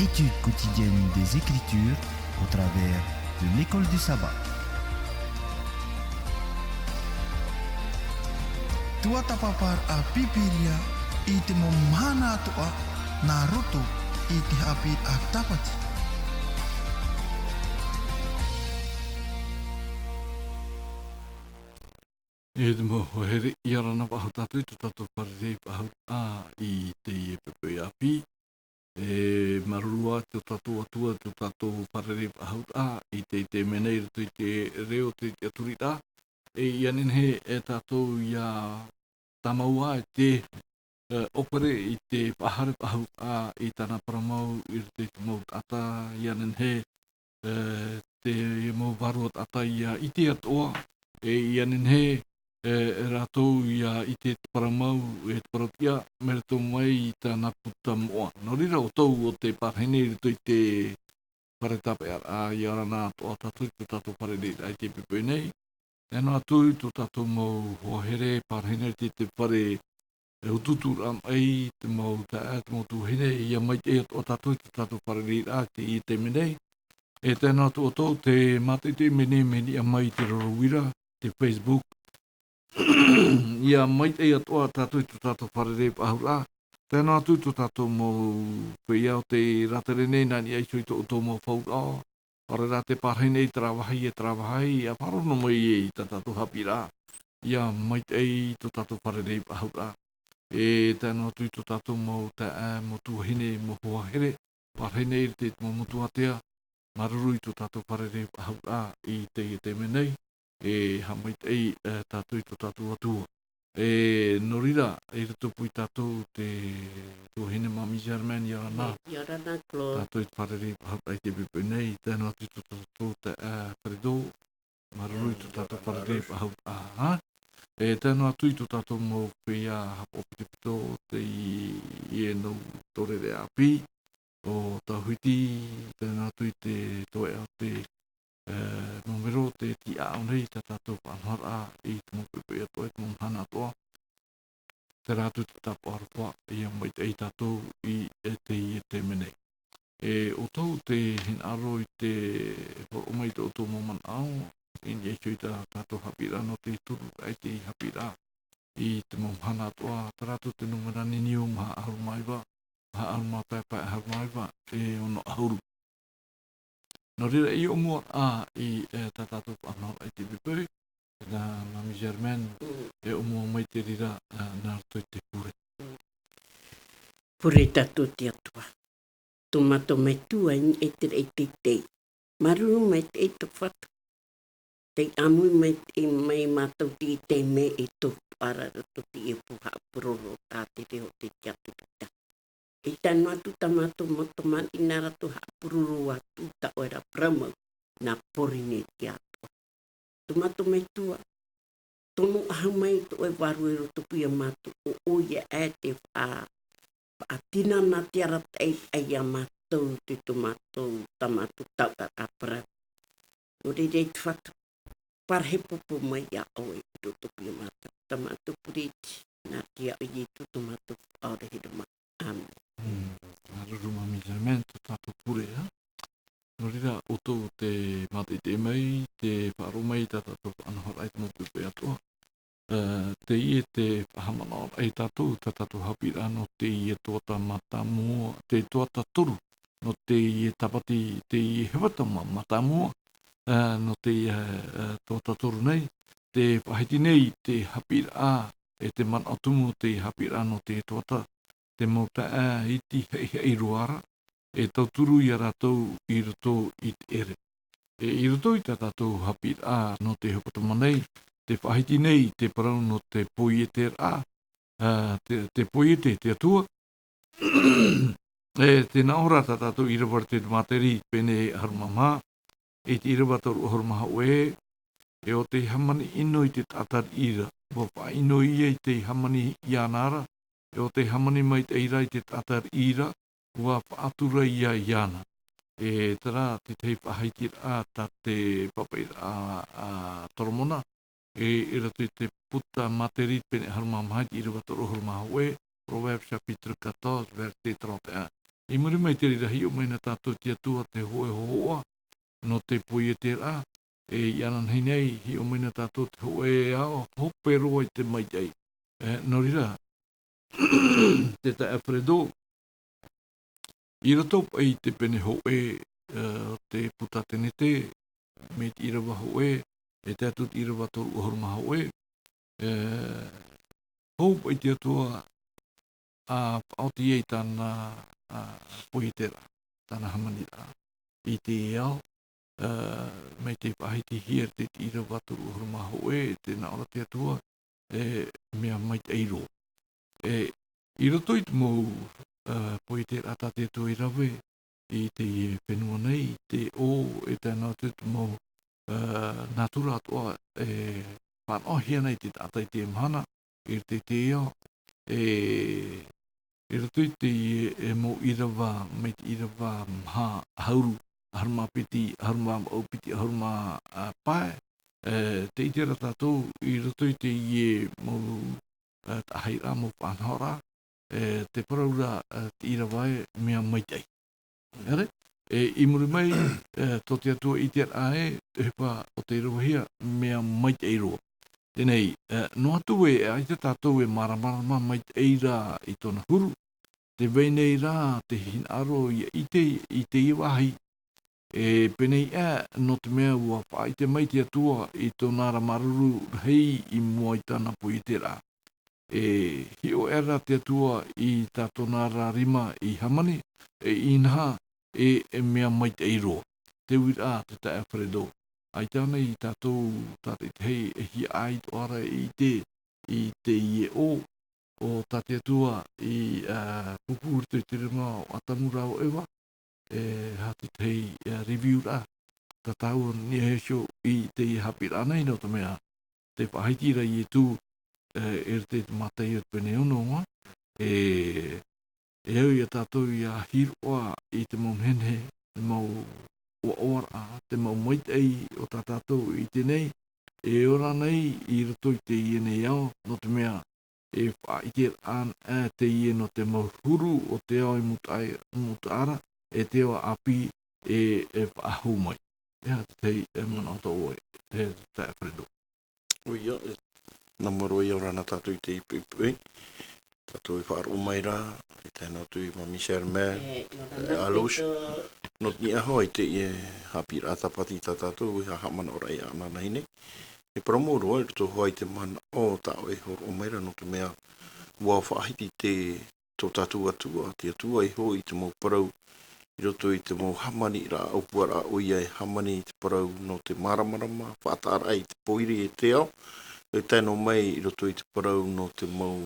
Étude quotidienne des Écritures au travers de l'école du sabbat. Tua tapapar a pipiria ite momhana tua naruto ite hapi a tapati. Mo here iara na waho tatu i tatu wharere pahau I te pepe api. Marurua te tatu atua te tatu wharere pahau I te menei rutu I te reo te aturita. Ianin he tatu ia tamaua te opere I te pahare pahau I tana paramau I te mau ata ianin he te mau varuat ata ia I te atoa. Ianin he ratou ia I te paramau te paratia mere tō mai I tāna puta moa. No rira o tau o te parhene rito I te paretape I ara nā toa tatu I te tatu parene I te pepe nei. Eno atu I tō tatu mau hohere parhene te pare ututu ram ai te mau te mau tuhine ia mai te o tatu I te tatu parene te I te menei. Tēnā atu o tau te mate te meni a mai te roruira, te Facebook. Ia mai te atoa tātou I tō tātou wharere pahura. Tēnā atu tō tātou mō whia o te ratere nei nani ai sui tō mō whaura. Ora rā te parhene I trawahai, a wharono mai I tā tātou hapira. Ia mai te tō tātou wharere pahura. Tēnā atu tō tātou mō te mō tuhine mō huahere. Parhene I te mō mutu atea. Maruru I tō tātou wharere pahura I te menei. Hamai tei tātou I tō tātou atua. No rira, rito pui tātou te tuhine mami Germain I ara nā. I ara nā, Claude. Tātou I te wharere pahura I te pepe nei. Tēnā atu I tō tātou te wharedo. Maruru I tō tātou wharere pahura. Tēnā atu I tō tātou mō whia hapo pito te I no torere api. O tahuiti, tēnā atu I te toe au te numero te ti au nei te tātou whanhara I te mō pepe atoa, te mō hana atoa. Te rātu te tapu arupua ia mai te tātou I te menei. O tau te hin aro I te o mai te o tō mō man au, I ni echo I te tātou hapira no te turu ai te hapira I te mō hana atoa. Te rātu te numerani niu maha arumaiwa. Arma pepe harmaiwa ono ahuru. No rira I o mua I tā tātou whanau ai te pepe. Nā mami Germain o mua mai te rira nā rato I te pure. Pure tātou te atua. Tomato mai tua I te te. Maruru mai te to whatu. Te amui mai mātou te me to para rato te puha puroro tā te reo te kiatu ta. I tanu atu tamato motomani nā ratu hapururu atu ta oera prama nā porine te atua. Tomato mai tua. Tono aha mai to e waru e roto pia mātu o oia e te whaatina nā te arata ai a mātou te tomato tamato tau a pra. O rei te whatu. Parhe popo mai a oe roto pia mātou. Tamato puriti nā te a i tu tomato aurehirama. Amen. Maruru mami Germain, te tātou pure, No rira, o tō te mate te mai, te wharo mai, te tātou anahara ai te mō pepe atoa. Te ie te whahamana ai tātou, te tātou hapira no te ie tōta mata mua, te tōta toru, no te ie tapati, te ie hewatama mata mua, no te ie tōta toru nei, te whahiti nei, te hapira te man atumu, te hapira no te tōta, te mauta iti hei ruara, tau turu I a rātou I roto I te ere. I roto I te tātou hapira no te hopatama nei, te whahiti nei, te parau no te poiete te poiete te atua. Te naora tā tātou I rawar te materi pene harumama, te irawa toru harumaha oe, o te hamani ino I te tātar ira, wa wha ino I te hamani I anara, o te hamani mai te ira I te tātar ira, wa whaatura ia iana. Tara te tei whahaitira tā te papaira toromona, ratu te puta materi pene harumamahai, I rawa toro harumaha oe, Proverbs chapter 14, verset 31. I muri mai te rirahi o mai na tātou te atua te hoe hoa no te pui e te rā. I anan hei nei hi o mai na tātou te hoe ao hope roa i te mai ai. No rira, te ta Alfredo, i rato ai te pene hoe te puta tenete, me te irawa hoe, e te atu te irawa toru ohorma hoe, hou ai te atua a auti ei tāna poitera, tāna hamanira. I te ao, mei te pahiti hia te irawa toru ohorma hoe, te na ora te atua, mea mai te eiro. I rato i te mou poitera ta te atua i rawe, i te whenua nei, te o, e tēnā te mou natura atua, whanohia nei te tātai te mhana, i te ao, i rato i te mo irawa, me te irawa mha hauru, harma piti, harma opiti, harma pae, te itera tātou, i rato i te mo tahaira mo whanhora, te paraura te irawae mea maitai. Ere? I muri mai, to te atua i te ae, te hepa o te irawahia, mea maitai roa. Tenei, no atu ai te tātou maramarama maitai rā i tona huru, te weinei rā, te hinaro i te iwahi, penei no te mea ua whaai te mai te atua i tōna ramaruru hei i mua i tāna pui te rā. Hi o era te atua i tātona rā rima i hamani, i naha, mea mai te eiro. Te wira te ta Alfredo. Ai tāna i tātou tātai te hei hi ai toara i te ie o tātai atua i pupur te rima o atamura o ewa. Hati te hei review rā. Tātau ni hesho i te hapira nei no te mea. Te whahaitira i tū te matai o pene ono au i a tātou i a hiroa i te mau henhe, te mau ora, te mau maitei o tā tātou i tenei, ora nei i rato i te ienei au, no te mea whaiter an te ie no te mau huru o te au i mutaara, te o api whaahu mai. Ea te manata oe, te Alfredo. Uia, na moro i ora na tātou i te ipipui. Tātou i whaaro mai rā, i tēnā tu i Mami Sherman, Alos. No ni aho i te i hapi rā tapati tā tātou i hahamana ora i ana nei nei. E promo roa i to hoi te mana o tāo e horo mai rā no te mea ua whaahiti te tō tātou atua, te atua i ho i te mau parau. I roto i te mau hamani rā aupua rā oia e hamani i te parau no te maramarama, whaatara i te poiri e te ao. E tēnō mai i roto i te parau no te mau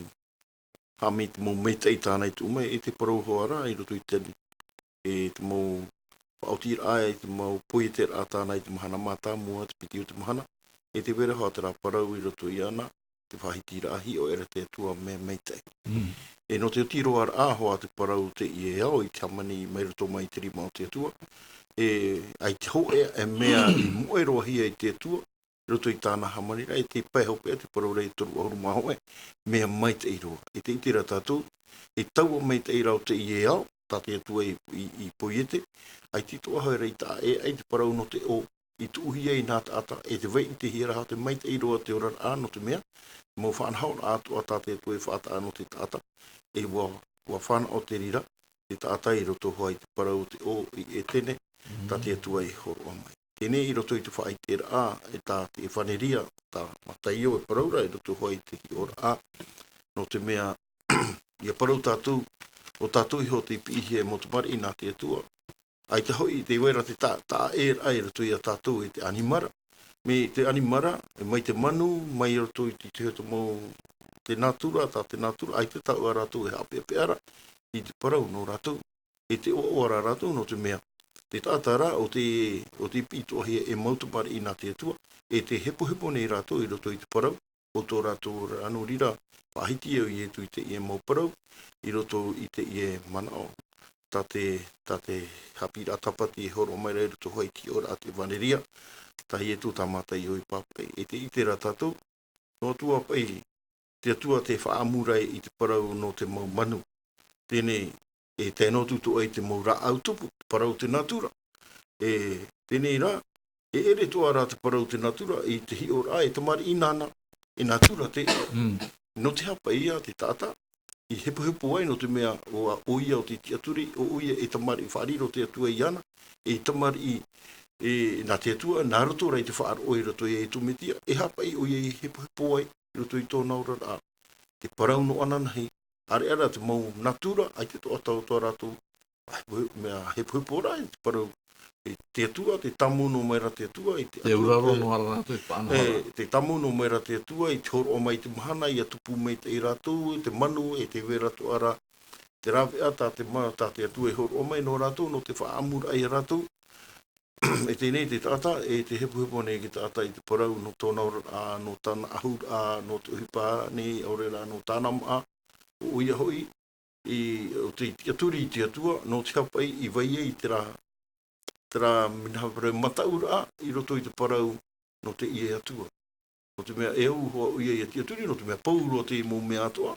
hami te mau metei tāna i te umai e te parau hoara i roto i tēni. E te mau whaotira aia i te mau poietera tāna i te mahana mata mua te piti o te mahana. E te wera hoa te rā parau i roto i ana, te whahitira ahi o era te atua me metei. E no te tiro ar ahoa te parau te i ao i te hamani mai roto mai te rima o te atua. Ai te hoe e mea i moeroa hia i te atua. Roto i tāna hamani rai, te paiho pēr, te parau rei toru ahuru mahoe, mea mai te iroa. E te itira tātou, e taua mai te irau te i ao, tā te atua i poiete, ai tito ahoi rei tā ai te parau no te o, i tu uhi ei nā tāta, e te wei i te hira ha te mai te iroa te ora rā no te mea, mau whanhaun ātua tā te atua i whaata no te tāta, e wā whana o te rira, te tāta i roto hoa i te parau te o i e tene, tā te atua i horo amai. Tēnei i roto i te whaitera a, e tā te whaneria, tā matai o e paraura, i roto hoi te hi ora a, no te mea, ia parau tātou, o tātou i ho te ipihi e motumari i nā te atua. Ai te hoi, te wera te tā e ai roto i a tātou i te animara. Me te animara, e mai te manu, mai roto i te heto mō te natura, tā te natura, ai te tau a rātou e hape peara, i te parau no rātou, e te o ara rātou no te mea. Te tātara o te pito hea e mautumari i nā te atua, e te hepo nei rātou i roto i te parau, o tō rātou anu rira, pahiti au i etu i te i e mau parau, i roto i te i e manao. Tā te hapi rā tapati e horo mai rei roto hoi ki ora a te vaneria, tā i etu tā mata i hoi papai. E te ite rā tātou, no atua pai, te atua te whaamurai i te parau no te mau manu. Tēnei, e tēnō tutu ai te maura au tupu, parau te natura. E tēnei rā, e ere toa rā te parau te natura i te hi ora e tamari i nāna, e natura te no te hapa ia te tata, i hepo ai no te mea o a oia o te tiaturi, o oia e tamari i whaariro te atua i ana, e tamari i nā te atua, nā roto rei te whaar oi roto i e tumetia, e hapa i oia i hepo ai, roto i tōna ora rā. Te parau no ananahi, are ara te mau natura, ai te toa tau toa rātou, mea hepo ora, te parau, te atua, te tamu no mai ra te atua. Te uraro no ara rātou i whaanahara. Te tamu no mai ra te atua, i te horo o mai te mahana, i a tupu mei te i rātou, te manu, e te wera tu ara, te rawe ata, te mana, ta te atua e horo o mai no rātou, no te whaamura ai rātou. E tēnei te tata, e te hepo nei ki tata i te parau, no tōna ora, no tāna ahura, no te uhipa, nei, aurera, no tāna maa, o ia hoi, o te tiaturi i te atua, no te hapai i vaia i te rā, minha parau mataura i roto i te parau no te ie atua. No te mea e au hoa uia i a tiaturi, no te mea pauro te mō mea atua,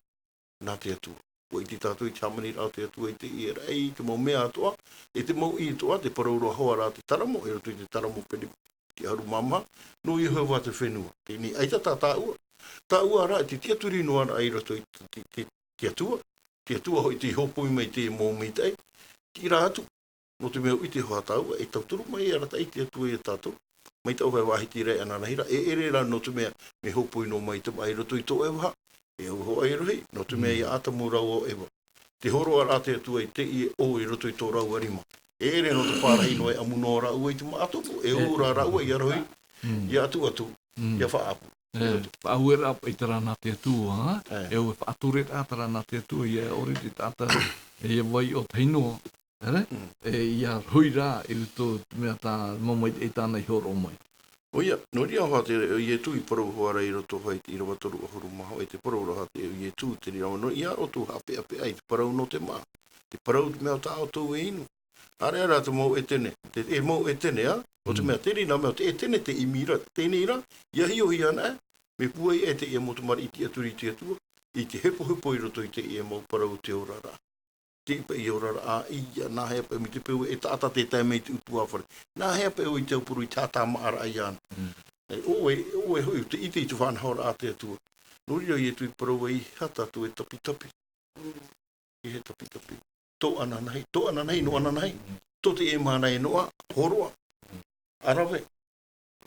nā te atua. Wa i te tātou i te hamani rā te atua i te ie rei, te mō mea atua, e te mō i atua, te parau roa hoa rā te taramo, e roto i te taramo pene ki haru mama, no i hawa te whenua. Tēnei, aita tā ua. Tā ua rā, te tiaturi no ara i roto i te atua, te atua hoi te hopoi mai te mō mitei, ki rā atu. No te mea ui te hoa tau, e tauturu mai ara tai te atua i a tātou. Mai tau hei wahiti rei ananahira, e ere rā no te mea me hopoi no mai te mai roto i tō ewaha. E au hoa e rohi, no te mea i atamu rau o ewa. Te horo ara te atua i te i o i roto i tō rau arima. E ere no te pārahi no e amuno rau i te maatopu, e o rā rau i arohi, i atu, i a whaapu. Whaauera i tara nā te atua, e au e whaature rā tara nā te atua, i a ori te tata, e wai o teinoa. Ia hui rā i ruto mea tā mamai e tāna i horo mai. O ia, no ria hoa te i e tū i parau hoara i roto hai te irawa toru o horu maho, e te parau roha te i e tū te rirawa, no ia roto hape ai te parau no te maa. Te parau te mea tā o tōu e inu. Are ara te mau e tene, e mau e tene a, o te mea teri nā mea te e tene te imira, tēnei rā, ia hi o hi ana me puai e te i e motumari i te aturi i te atua, i te hepo i roto i te i e mau parau te ora rā. Te ipa i ora a ia, nā hea pēu mi te pēu e tāta te tai mei te upu awhare. Nā hea pēu i te upuru i tātā maara ai ana. Oe hoi, te ite i tu whanahora a te atua. Noria i e tui parau i hata tu e tapi. I he tapi. Tō ananahi, no ananahi. Tō te e mana e noa, horoa. Arawe.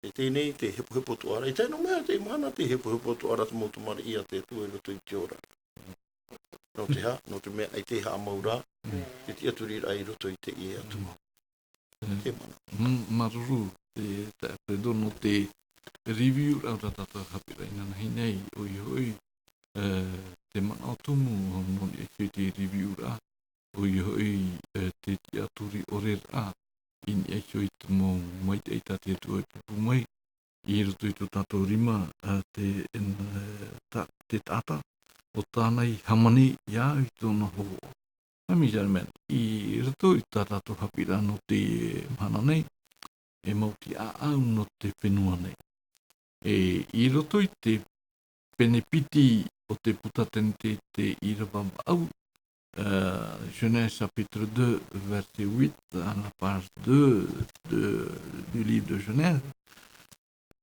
E tēnei te hepo tu ara. I tēnō mea te mana te hepo tu ara te motumari i a te atua e roto i te ora. No te mea ai te haa maura, te tia turi rai roto i te ie atua. Te mana. Maruru, te apredo no te review rau tata hapira ina nahi nei, oi, te mana o tumu, no ni e te review ra, oi, te tia turi ore ra, ini e hoi te mo mai te eita te atua e pupu mai, i roto i to tato rima, te tata, o tānei hamani ia i tōna hoa. Hami jarmen, i roto i tā tātou hapira no te mana nei, e mauti a au no te whenua nei. I roto i te penepiti o te putatene te irawa au, Genèse chapitre 2, verset 8, à la page 2 du livre de Genèse,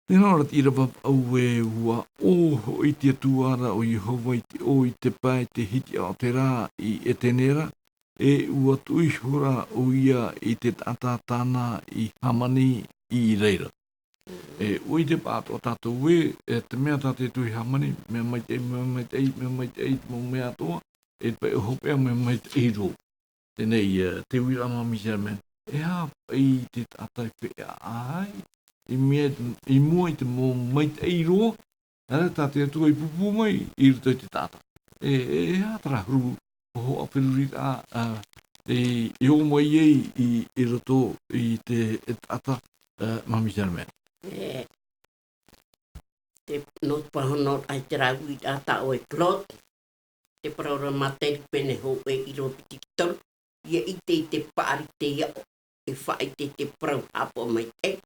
tēnā ora te irawa au e ua o i te atuara o Jehova i te pai te hiti o te rā i e tenera, e ua tui hura o ia i te tata tāna i hamani i reira. Ui te pāto o tātou e te mea tātou tui hamani, mea mai te mō mea toa, e pai o hopea mea mai te eiro. Tēnei, te uira mami sermen, e hā i te tātai whea ai, i mua i te mō mai te eiro, tā te atua i pupu mai, i ruto i te tāta. E hātara huru, ho awhiruri i o mai i roto i te tāta mami sermen. Te not pahonot ai te rau i tāta o e plot, te paraura materi pene ho e i ropi tikitoru, ia i te pāri te iao, e whai te parau hapo mai te.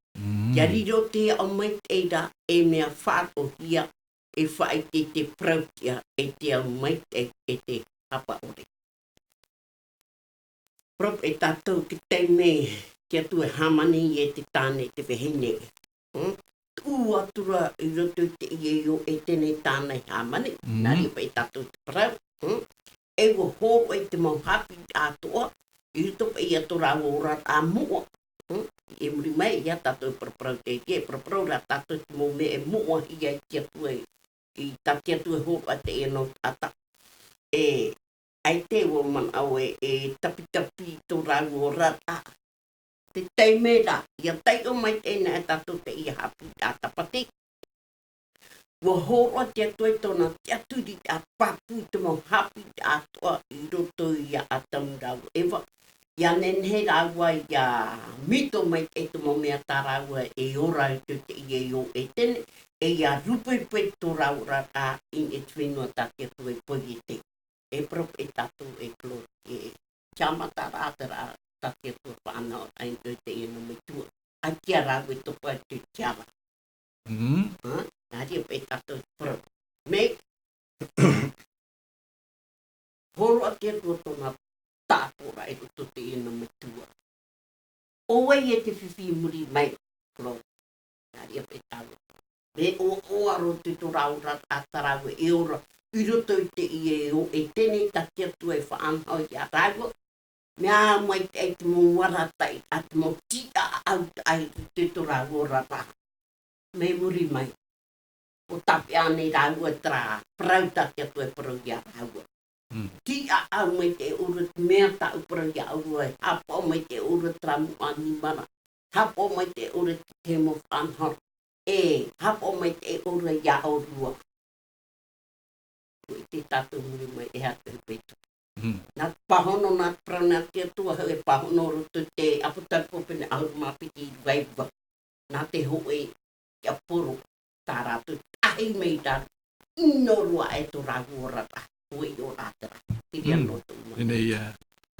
Ia riro te o mai te da e mea whāko hia, e whai te parau tia, e te au mai te hapa ore. Prop e tātou ki teime kia tu e hamani e te tāne te wehine. U atura i roto te ieo e tēnei tānei hamani. Nari pa i tātou te parau. E wo hō e te mau hapi atoa. I roto pa i atura ora a mua. E muri mai ia tātou parau te e parau ra tātou te mau me e mua i ai kia tu e. I tā kia tu e hō a te e no ata. E ai te wo man au e tapi tō rau o rata. Te teime ra, ia tei o mai tēnei e tātou te ia hapi a tapati. Wa hōra te atoi tōna te aturi a papu te mau hapi a toa i roto i a atamu rau ewa. Ia nenhe raua ia mito mai te mau mea tā raua e ora i te ia i o e tene. E ia rupepe tō rau rata in e tuenua tā te atoi poi e te. E prop e tātou e klo e chamata rātara tā te atoi whanau ai te ia no me tua. A kia rau e topa te tiara. Nāria pe tātou prop. Me, horo a kia tua tōna tāpora e roto te ia no me tua. Oe e te whiwhi muri mai, klo. Nāria pe tātou. Me o aro te tō rau rata atarau e ora. I roto i te ieo e tēnei ta kia tu e whaanhau i a rāua. Mea mai te eit mō waratai at mō tia au ai te tō rāua rata. Me muri mai. O tapi ane rāua tra prauta kia tu e parau i a rāua. Tia au mai te urut mea ta upara i a rāua. Hapo mai te urut tra muani mara. Hapo mai te urut te mō whaanhau. E hapo mai te ura i a orua. I te tātou muri mai e hatu i petu. Nā pahono nā prana kia tua hau e pahono roto te aputapopene au mapiti i waiwa. Nā te hoe kia poro tā rātou tahi mei tāru. Inorua e tō rāgu o rata. Hoe o rātara. Tiri anoto mai. Enei,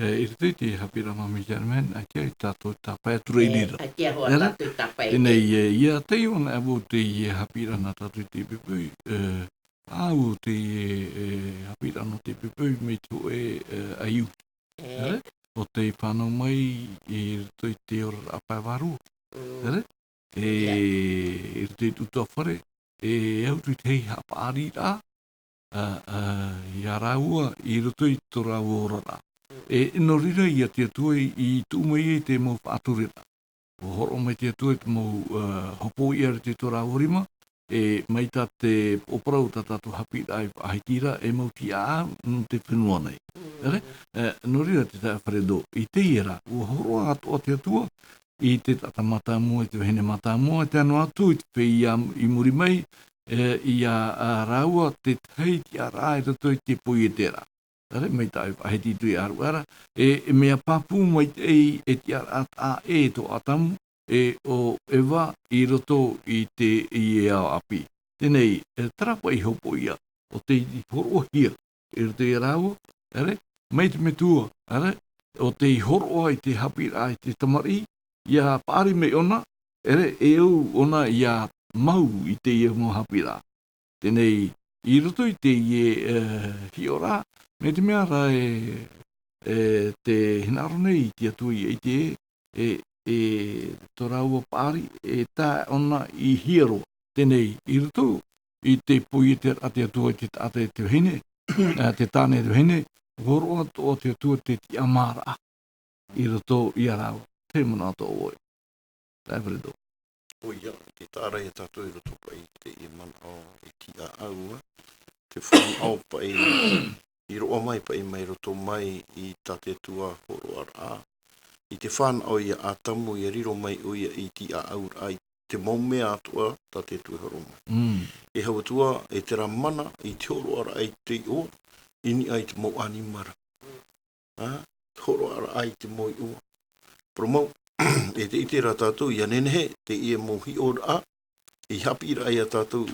i rito te hapira mami German, a kia i tātou tāpai atura i rira. A kia hoa tātou tāpai. Enei, ia te iona awo te hapira nā tātou te pepui. Au te hapira no te pepui me tō aiu. O te whanau mai i rito i te ora apai waru. I rito i tuta whare. E au tui te hei hapa ari rā. I a rāua i rito i tō rāua orara. E ino rira ia te atua i tūmai e te mau whaaturera. O horo mai te atua i te mau hopo i ara te tō rāua rima. E mai tā te oparau tā tātou hapi ai ahitira e mau ti a no te whenua nei. No rira te tā wharedo. I te iera, o horo atoa te atua i te tata mata mua, te wahine mata mua, te anu atu i te whei i muri mai i a rāua te tei ti a rā e rato i te poi e tērā. Mai tā ahiti tui aru ara. E mea papu mai te ti a e to atamu. E o ewa i roto i te i ao api. Tēnei, tarapa i hopo ia, o te i horo hia, i roto i rāua, mai te metua, o te i horo i te hapira i te tamari, ia pāri me ona, e au ona ia mau i te ia mo hapira. Tēnei, i roto i te i hiora, me te mea ra te hinaro nei i te atui i te tō rāua pāri e tā ona i hiero tēnei i roto i te pui te ate atua i te ate te hene, te tāne te hene, horo ato te atua te ti amara i roto i a rāua. Te mana ato oi. Tai vredo. O ia, te tāra e tātou i roto pa i te i mana o i ti a aua, te whanau pa i roa mai pa i mai roto mai i tate tua horo ara. I te whanau i a atamu i riro mai o ia i ti a aura ai te maumea atua ta te tue horo mai. E hawa tua e te ramana i te horo ara ai te o, ini ai te mau animara. Horo ara ai te moi o. Promau, e te ite ra tātou i anenehe te ia mohi o ra, i hapi ra ai a tātou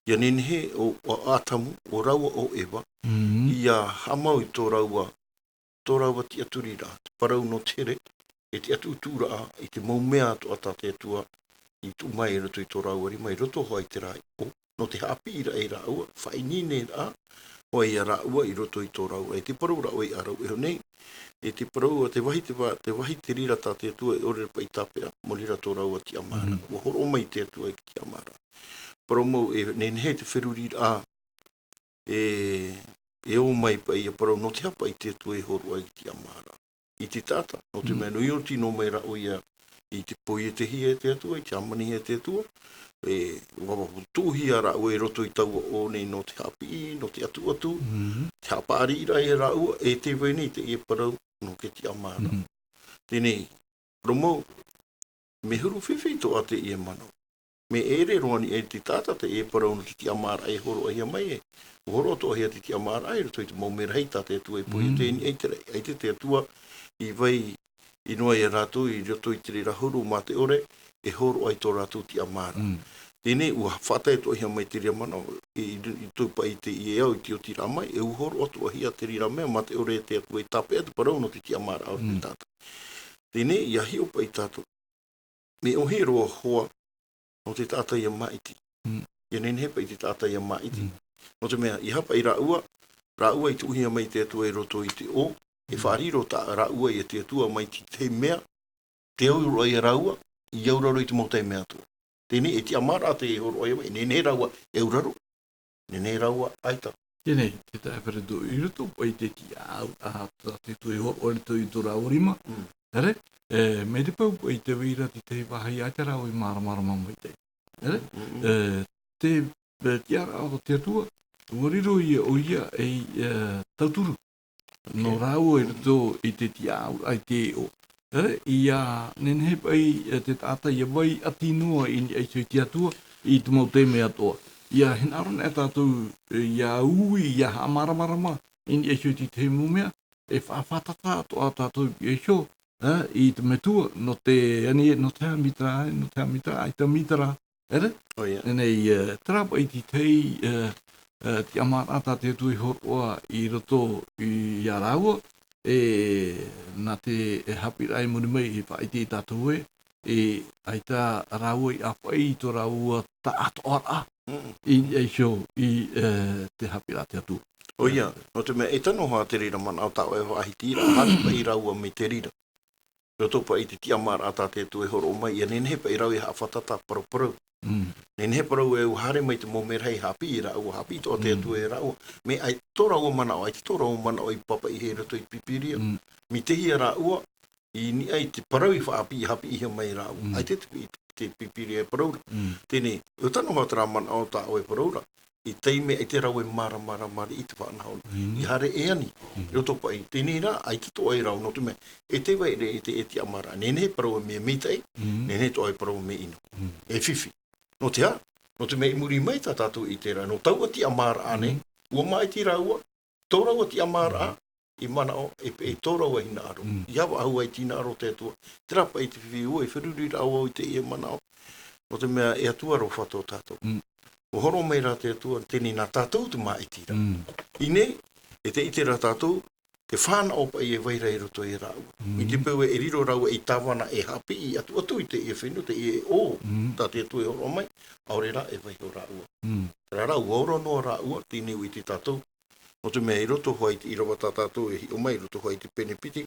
i anenehe o atamu o raua o ewa, i a hamau i tō raua ti aturi ra, te parau no tere, e te atu tūra i te maumea atu a tāte atua i tu mai roto i tō rauari, mai roto hoa i te rai o, no te hapi i ra e raua, whainine ra, hoa i a raua i roto i tō raua, e te parau raua i a rau e honei, E te parau, te wahi te rira tā te atua e ore pa i tāpea, mo rira tō rau a ti amara. Wa horo mai te atua i ti amara. Parau mau e nenhe te whirurira e o mai pa i a parau no te hapa i te atua e horo ai ti amara. I te tata, no te mea nui o tino mai rao ia i te poi e te hi e te atua, i te amani e te atua, e wawapu tūhi a rao e roto i taua o nei no te hapi, no te atu atu, te hapari ira e rao e te wene te e parau no ke ti amara. Tēnei, promo, me huru whiwhi to a te e mano. Me ere roani e te tata te e parau no te ti amara e horo ai a mai e. Horo to a te ti amara ai, roto i te maumera hei tā te atua e poi e tēni e te atua i vai i noa e rātou i roto i te rira huru mā te ore e horo ai tō rātou ti amara. Tēnei ua whātai to hia mai te ria mana i tūpa i te i au i te o tira mai e uhoro atu a hia te rira mea mā te ore te atua i tāpea te parau no te ti amara au te tata. Tēnei ia hi opa i tātou. Me o he roa hoa no te tata i a maiti. Ia nenhepa i te tata i a maiti. No te mea, i hapa i rāua i te uhia mai te atua i roto i te o, e whaariro tā rāua i te atua mai te mea, te auro i a rāua, i auraro i te mō te mea atua. Tēnei, e te amara te e horo ai mai, nene rāua e auraro, nene rāua aita. Tēnei, te tae wharedo i roto, pai te ki au a te tui horo ori tui tō rāorima, ere? Me te pau pai te wira ti te wahai aita rāu i māramara mai te. Ere? Te tiara o te atua, wariro i o ia e tauturu. No rāu e roto i te tiau ai te o. Ia nenhe pai te tata ia vai atinua i ni aiso i te atua i te mau te mea toa. Ia hinaron e tātou ia ui ia hamaramarama i ni aiso i te mumea e whawhatata toa tātou i aiso i te metua no te hamitra ai te mitra. Ere? Nei trapa i te tei te amarata te tui horoa i roto i a rāua nā te hapirai muri mai i whaiti i tātou e aita rāua i awhai i tō rāua ta ato ara i eisho i te hapirai te atu. O ia, no te mea e tano hoa te rira mana au tāu e hoa ahi tira, haripa i rāua me te rira. Roto pa i te ti amarata te tui horo mai, ia nenhepa i rau i hawhatata paraparau. Nen he parau e uhare mai te momera hei hapi i rau, hapi to te atu e rau. Me ai tora o mana o, ai te tora o mana o i papa i he rato i pipiria. Mi te hia rau, i ni ai te parau i whaapi i hapi i he mai rau. Ai te pipiria e paraura. Tēnei, o tano hatara mana o ta o e paraura. I teime ai te rau e mara i te whanahau. I hare e ani. Roto pa i tēnei rā, ai te toa i rau no te mea. E te wai re e te amara. Nen he parau e mea mitai, nen he toa i parau me ino. E whiwhi. No te ha, no te mei muri mai tā tātou i te rā, no taua ti amara ane, ua mai ti raua, tō raua ti amara i mana o, e tō raua i nā aro. I hawa ahu ai ti nā aro te atua, te rapa i te whiwhi ua, e whiruri raua i te i mana o, no te mea e atua ro whato tātou. O horo mai rā te atua, tēnei nā tātou te mai ti rā. I nei, e te i te rā tātou, te whāna opa i e waira i roto i rāua. I te pēu e riro raua i tāwana e hapi i atu i te e whenu, te e o, tā te atu e horo mai, aore rā e wai o rāua. Rā rau aura no rāua, tēnei i te tātou. O te mea i roto hoa i te irawa tā tātou e hi o mai, roto hoa i te penepiti,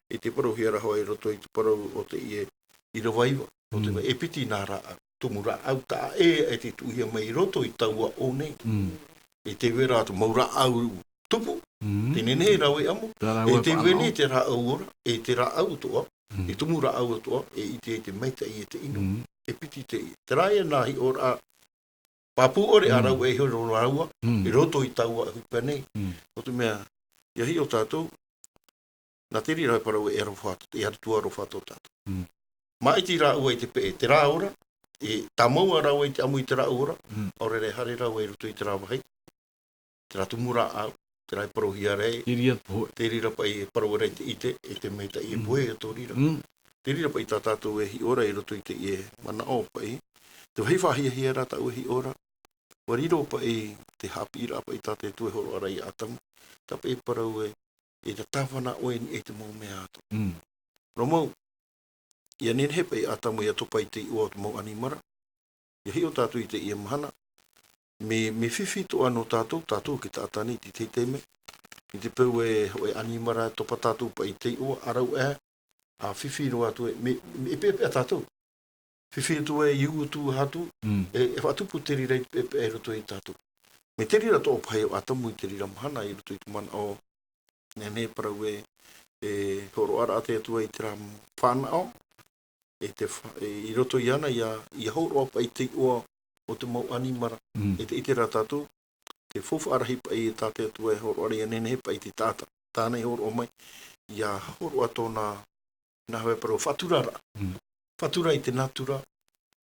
e te parau hiara hoa i roto i te parau o te i e irawaiwa. O te mea e piti nā rā, tumu rā au tā e te tuhia mai i roto i taua o nei. E te wera atu maura au tupu. Tēnei nei rau e amu, e te wene te rā au ora, e te rā au toa, e tumu rā au toa, e i te meita i e te inu, e piti te i. Te rāia nā hi ora papu ore a rau e hiro raua, e roto i taua e hupa nei. O te mea, ia hi o tātou, nā te rira parau e aro whātou, e haritua aro whātou tātou. Mai ti rā ua i te pe, te rā ora, e tā maua rau e te amu i te rā ora, aure re hare rau e roto i te rā wahai, te rā tumu rā au, te rai parohia rei, te rira pa i parau rei te ite, e te meita i e poe e tō rira. Te rira pa i tā tātou e hi ora i roto i te i e mana o pa i. Te whai whahia hia rā tāu e hi ora, wariro pa i te hapi rā pa i tā te tue horo ara i atamu, tā pa i parau e te tāwhana o e ni e te mō mea ato. Romau, ia nen he pa i atamu i atopa i te i o atu mō animara, ia hi o tātou i te i e mahana, me whiwhi to ano tātou ki tātani ti te teime, I te peu e animara topa tātou pa i te ua arau a whiwhiro atu me pepe a tātou. Whiwhiro tu iu tu hatu, e whatupu te rira i pepe e roto i tātou. Me te rira tō pai o atamu i te rira mahana i roto i tu mana o nene parau e horo ara ate atua i te rā whanao, i roto i ana i horo apa i te ua o te mau animara, i te rā tātou, te fofu arahi pa i tāte atua e horo ara i nene pa i te tāta, tānei horo o mai, ia horo ato na hawe parau whaturara, whatura i te natura,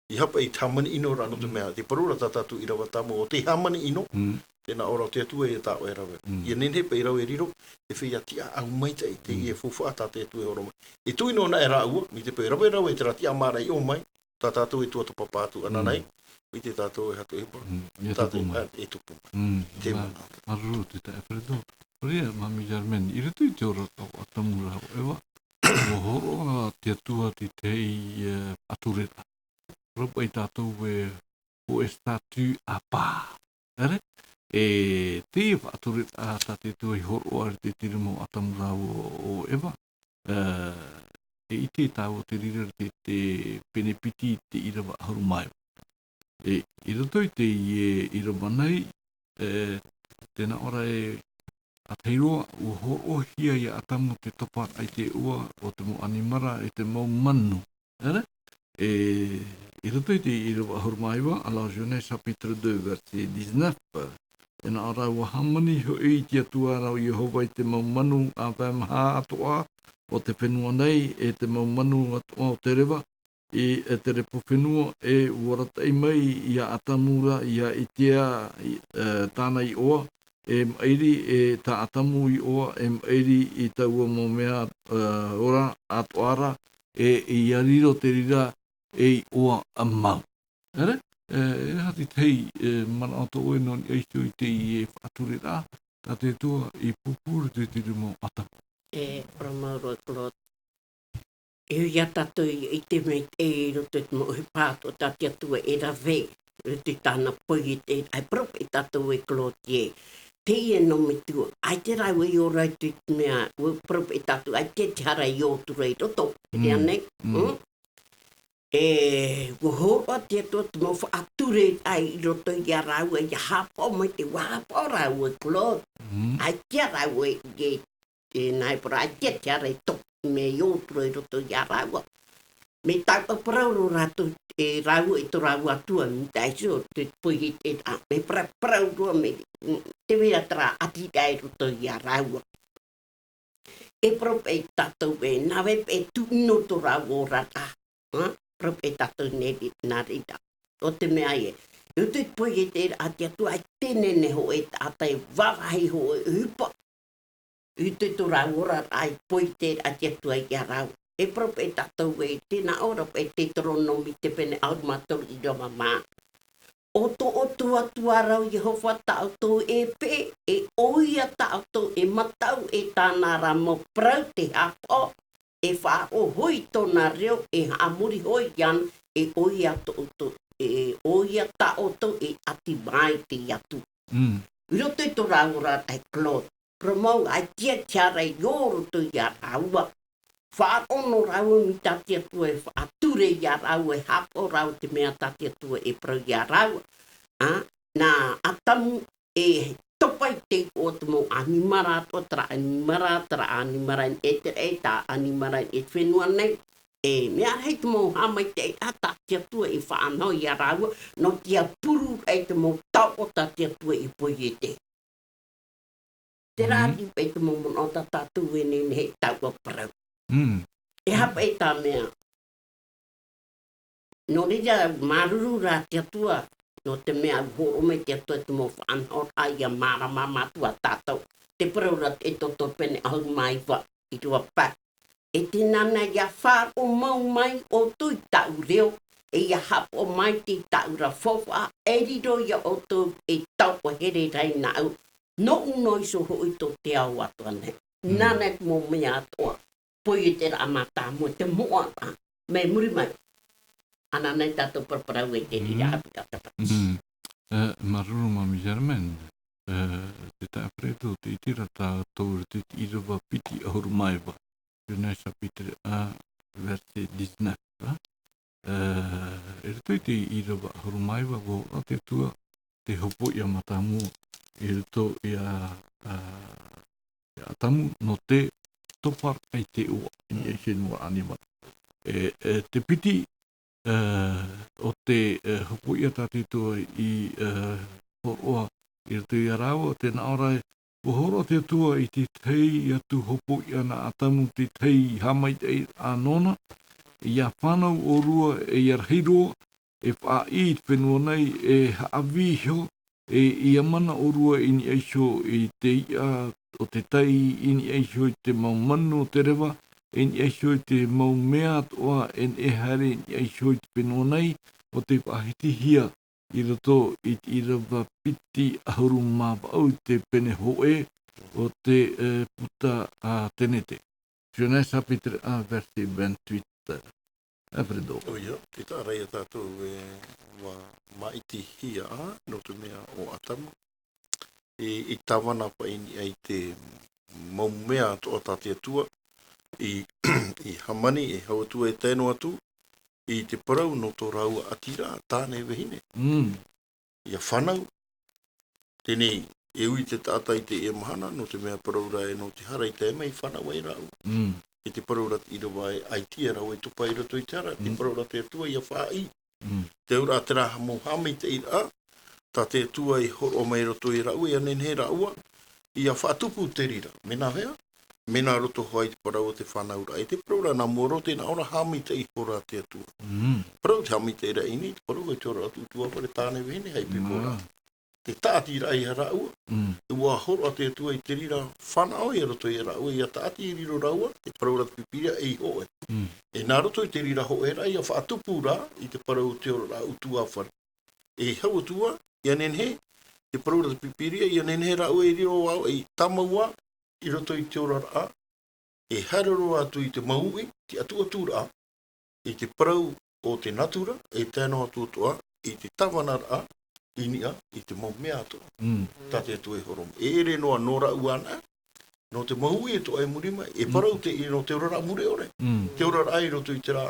i hapa i tamani ino rano te mea, te parura tātātou i rawa tamu o te hamani ino, tēnā ora o te atua e tāo e rawe. Ia nene pa i rawe riro, e whia tia au maita i te i e fufu a tāte atua e horo mai. E tui no na e rā ua, mi te pa i rawe te rati a mara i o mai, tātātou e tuata papātu ananai, i te tātou e hatu e pa. Tātou e tupu mai. Te mana. Maruru te ta e wharedo. Rea, Mami Jarmen, i retu i te ora tau atamura o ewa, o horo te atua te te i atureta. Ropa i tātou o e statu a pā. Ere? E te atureta a tāte tua i horo ar te tirimo atamura o ewa. E i te tāu te rira te penepiti te irawa haru mai. E i rato i te irawa nei, tēnā ora a teiroa ua horo hia i atamu te topa ai te ua o te mo animara e te mau manu. Ere? I rato i te irawa haru maiwa, a la jeunesse chapitre 2, verset 19. Tēnā ora ua hamani ho i te atua rau Jehova i te mau manu a whamaha atoa o te whenua nei e te mau manu atoa o te rewa. E te repo whenua e warata i mai i a atamura i a itea tāna i oa. E mairi e tā atamu i oa, e mairi i taua mō mea ora atoara, e i ariro te rira e i oa a mau. Ere? E hati tei mana ato oe non eisio i te i e whaturera, tā te tua i pupuru te tirimo atamu. E pramauro klot. E ia tātou i te mei e roto te mo he pāto tātia tua e rawe, roto tāna poi te ai prop i tātou e klot ye. Te e no me tua, ai te rau e o rai tu mea, ua prop i tātou, ai te hara i o tu rei roto, te anei. E ua hora te atua te mo whaature ai i roto i a rau e ia hapo mai te wahapo rau e klot. Ai te rau e nai pora, ai te hara i toku. Me i otro i roto i a raua. Me taupa prauro rato e raua i to raua atua, mi taiso, te pui te me prauro me te wera tra ati dai roto i a raua. E prope i tatou e nawe pe tu ino to raua rata. Prope i tatou neri na rita. O te mea e. Eu te pui te ati atua, ai tenene ho e tatai warahi ho e hupa. I te to raura ai poi te ati atua i a rau. E prope e tatou e tēnā ora pe te tronomi te pene au matou i rama mā. O to atua rau Jehova tātou e pe, e oia tātou e matau e tāna ramo prau te hapo, e wha o hoi tōna reo e haamuri hoi jan, e oia tātou e ati mai te atu. Roto i to raura ai klot. Promau ai tia tiara i oro tu i a raua. Whaono raua mi tati atua e whaature i a raua e hapo rau te mea tati atua e prau i a raua. Nā atamu e topai te o te mo animara ato, tra animara e te e tā animara e whenua nei. E mea hei te mo hamai te a tati atua e whaanau i a raua, no tia puru e te mo tau o tati atua e poi e te. Te rāti pei te momon o ta tātou e nene he tau o parau. E hapa e tā mea. No reja maruru rā te atua, no te mea horo me te atua te mo whanhor ai a mara mamatua tātou. Te parau rā e toto pene au mai wa i tua pā. E te nana ia whār o mau mai o tui tau reo, e ia hapo mai te tau ra fofa, e riro ia o tō e tau o here rei nau. No uno iso hoi to te au atua ne. Nana mo mea atoa. Poi te ramata mo te moa. Me muri mai. Ana nei tato parparau e te rira api kata pati. Maruru Mami Jarmen. te tapreto te tira tātou te irawa piti ahurumaiwa. Yunesa pitere a verse 19. E rito te irawa ahurumaiwa wo a te tua te hopo ia matamu e rito ia tamu no te topar ai te ua i e whenua anima. Te piti o te hopo ia tātou tua i horoa i rito ia rāua te naorai o horo te tua i te tei atu hopo ia na atamu te tei hamai te anona i a whanau o rua e arhiroa e wha i whenua nei e haawiho e i amana o rua i ni eisho i te ia o te tei i ni eisho i te mau manu o te rewa e ni eisho i te mau mea toa e e hare ni eisho i te whenua nei o te whahitihia i roto i te irawa piti ahuru mawau te pene hoe o te puta a tenete. Jeunesse chapitre 1 verset 28. Alfredo. Oia, te tārai a tātou wa maiti hia no te mea o atamu. I tawana pa ini ai te maumea to o tātia tua i hamani e hauatua e tēno atu i te parau no tō raua atira tāne wehine. Ia whanau, tēnei e ui te tātai te e mahana no te mea parau rai no te harai te mei whanau e rau. I te parau rat i rawa e aitia rau e tupai rato i tara, te parau rat e tua i a whai. Te ura te raha mo hami te ira, ta te tua i horo mai rato i rau, i anen he raua, i a whatupu te rira. Mena hea, mena roto hoai te parau te whanau rai. Te parau ra na moro te na ora hami te i hora te tua. Parau te hami te ira ini, te parau e tora atu tua pare tāne vene, hei pekora. Te tāti rai ha raua, e ua horo te tua i te rira whanau i roto i raua, i a tāti i riro raua, te parau ra pipiria e i hoe. E nā roto i te rira hoe rai, a whaatupu ra, i te parau te ora ra utua whare. E hau atua, i anen he, te parau ra pipiria, i anen he raua i riro wau, e tamaua, i roto i te ora ra, e hararo atu i te maui, te atu ra, i te parau o te natura, e tēnā atu toa, i te tawana ra, inia, i te mau mea atu. Tate atu e horom. E ere noa nora uana, no te maui e toa e murima, e parau te i no te orara mure ore. Te orara ai roto i te rā,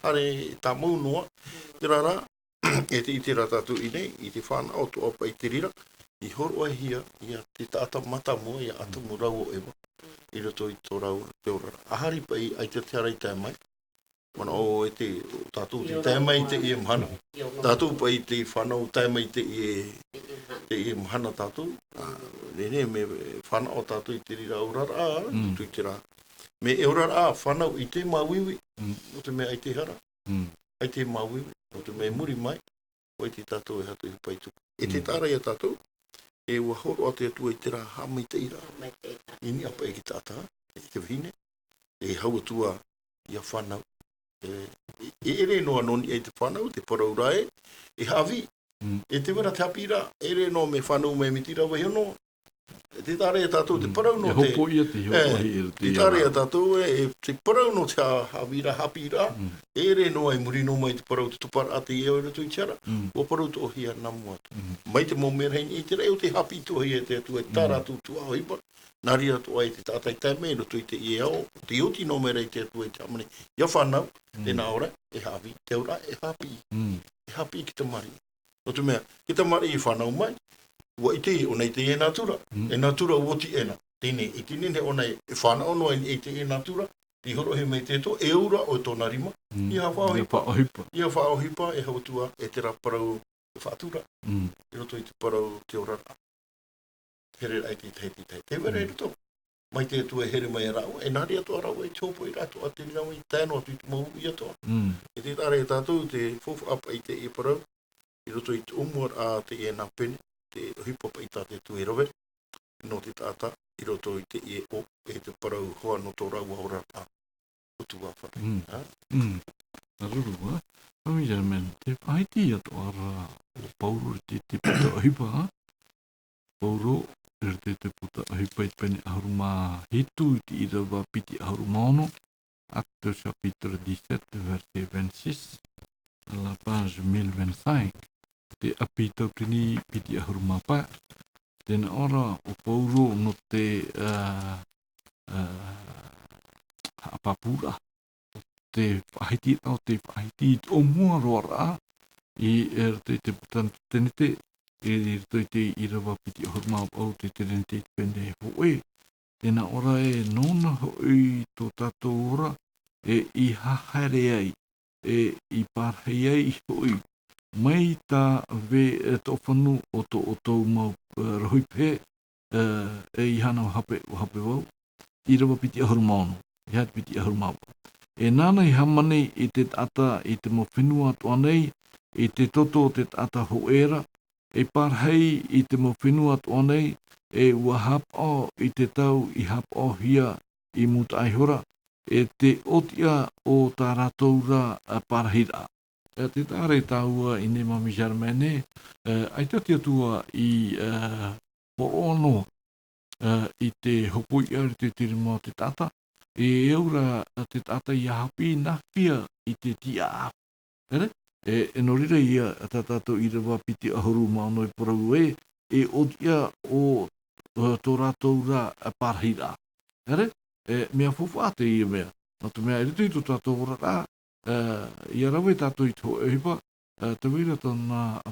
hare tā mau noa, te rara, e te i te ratatu i nei, i te whana o toa pa i te rira, i horo ai hia, i a te tāta mata mo, i a atamu rau o ewa, i roto i tō rau te orara. Ahari pa i ai te tearai tai mai, wana o e te tātou te taimai te i e mhana. Tātou pa i te whanau taimai te i e mhana tātou. Nene me whana o tātou i te rira orara, tu i te rā. Me e orara whanau i te mawiwi, o te mea ai te hara. Ai te mawiwi, o te mea muri mai, o i te tātou e hatu i paitu. E te tārai a tātou, e ua horo a te atua i te rā hama i te ira. Ini apa e ki tātā, e te vihine, e hau atua i a whanau. E ere noa noni e te whanau, te parau rai, e hawi. E te wera te hapira, ere no me whanau me mitira wahi ono. E te tāre a tātou, te parau no te... E hopo ia te hopo te tāre a tātou, e te parau no te hawira hapira, ere no ai muri no mai te parau te tupara a te eo ere tui tiara, o parau to ohia namu atu. Mai te mo mera hei, e te reo te hapi to hi e te atu, e tāra atu tu aho hipa, nari atu ai te tātai taimei, no tui te ieo, te oti no mera i te atu e te amane. Ia whanau, e nā ora, e hawi, te ora, e hapi. E hapi ki te mari. No te mea, ki te mari i whanau mai, ua i te o nei te e natura. E natura uoti ena. Tēne, i tēne ne o nei e whanau no e te e natura, i horo he mei te to, e ura o tōna rima, i ha whaohipa. I ha whaohipa, e hautua, e te raparau e whaatura. I roto i te parau te orara. Here ai te tei. Te wera e roto. Mai te atu e here mai a rau, e nari atu a rau e tōpo i rato, a te rau i tēno atu i te mahu i atoa. E te tare e tātou, te fofu apa i te e parau, i roto i te umua a te e nā pene, te hipapa i tā te tu e rowe, no te tāta, i roto i te e o, e te parau hoa no tō rau aura a utua whare. Aruru, Ami men, te whaiti atu ara o Pauro te puta hipa, Pauro, te puta hipa i pene ahuruma hitu i te irawa piti ahuruma ono, Actes chapitre 17, verset 26, à la page 1025, te apita pini piti ahuruma pa, tēnā ora o pauro no te hapapura, te whahiti o te whahiti o mua roara i te putan tenete, e te i rawa piti o hurmau au te tenete pende hoe. Tēnā ora e nona hoi tō tātou ora e i hahare ai, e i pārhei ai hoi. Mai tā ve tō whanu o tō mau rohipe e i hana o hape wau, i rawa piti ahuru maunu, i hati piti ahuru mau. E nāna i hamane i te tata i te mo whenua atu anei, i te toto o te tata hoera, e parhei i te mo whenua atu anei, e ua hapa i te tau i hapa hia i muta aihora, e te otia o tā rātou rā parhira. Te tāre tāua i ne mami Jarmene, ai tati atua i porono i te hopoi ari te tirima o te tata, e eura te tata i hapi na whia i te tia a. E norira ia tātou i rewa piti ahuru maono i porau e otia o tō rātou rā parhira. Mea whawhate ia mea. Nā tu mea eritu i tō tātou ora rā, i arawe tātou i tō ehipa, te wira tōna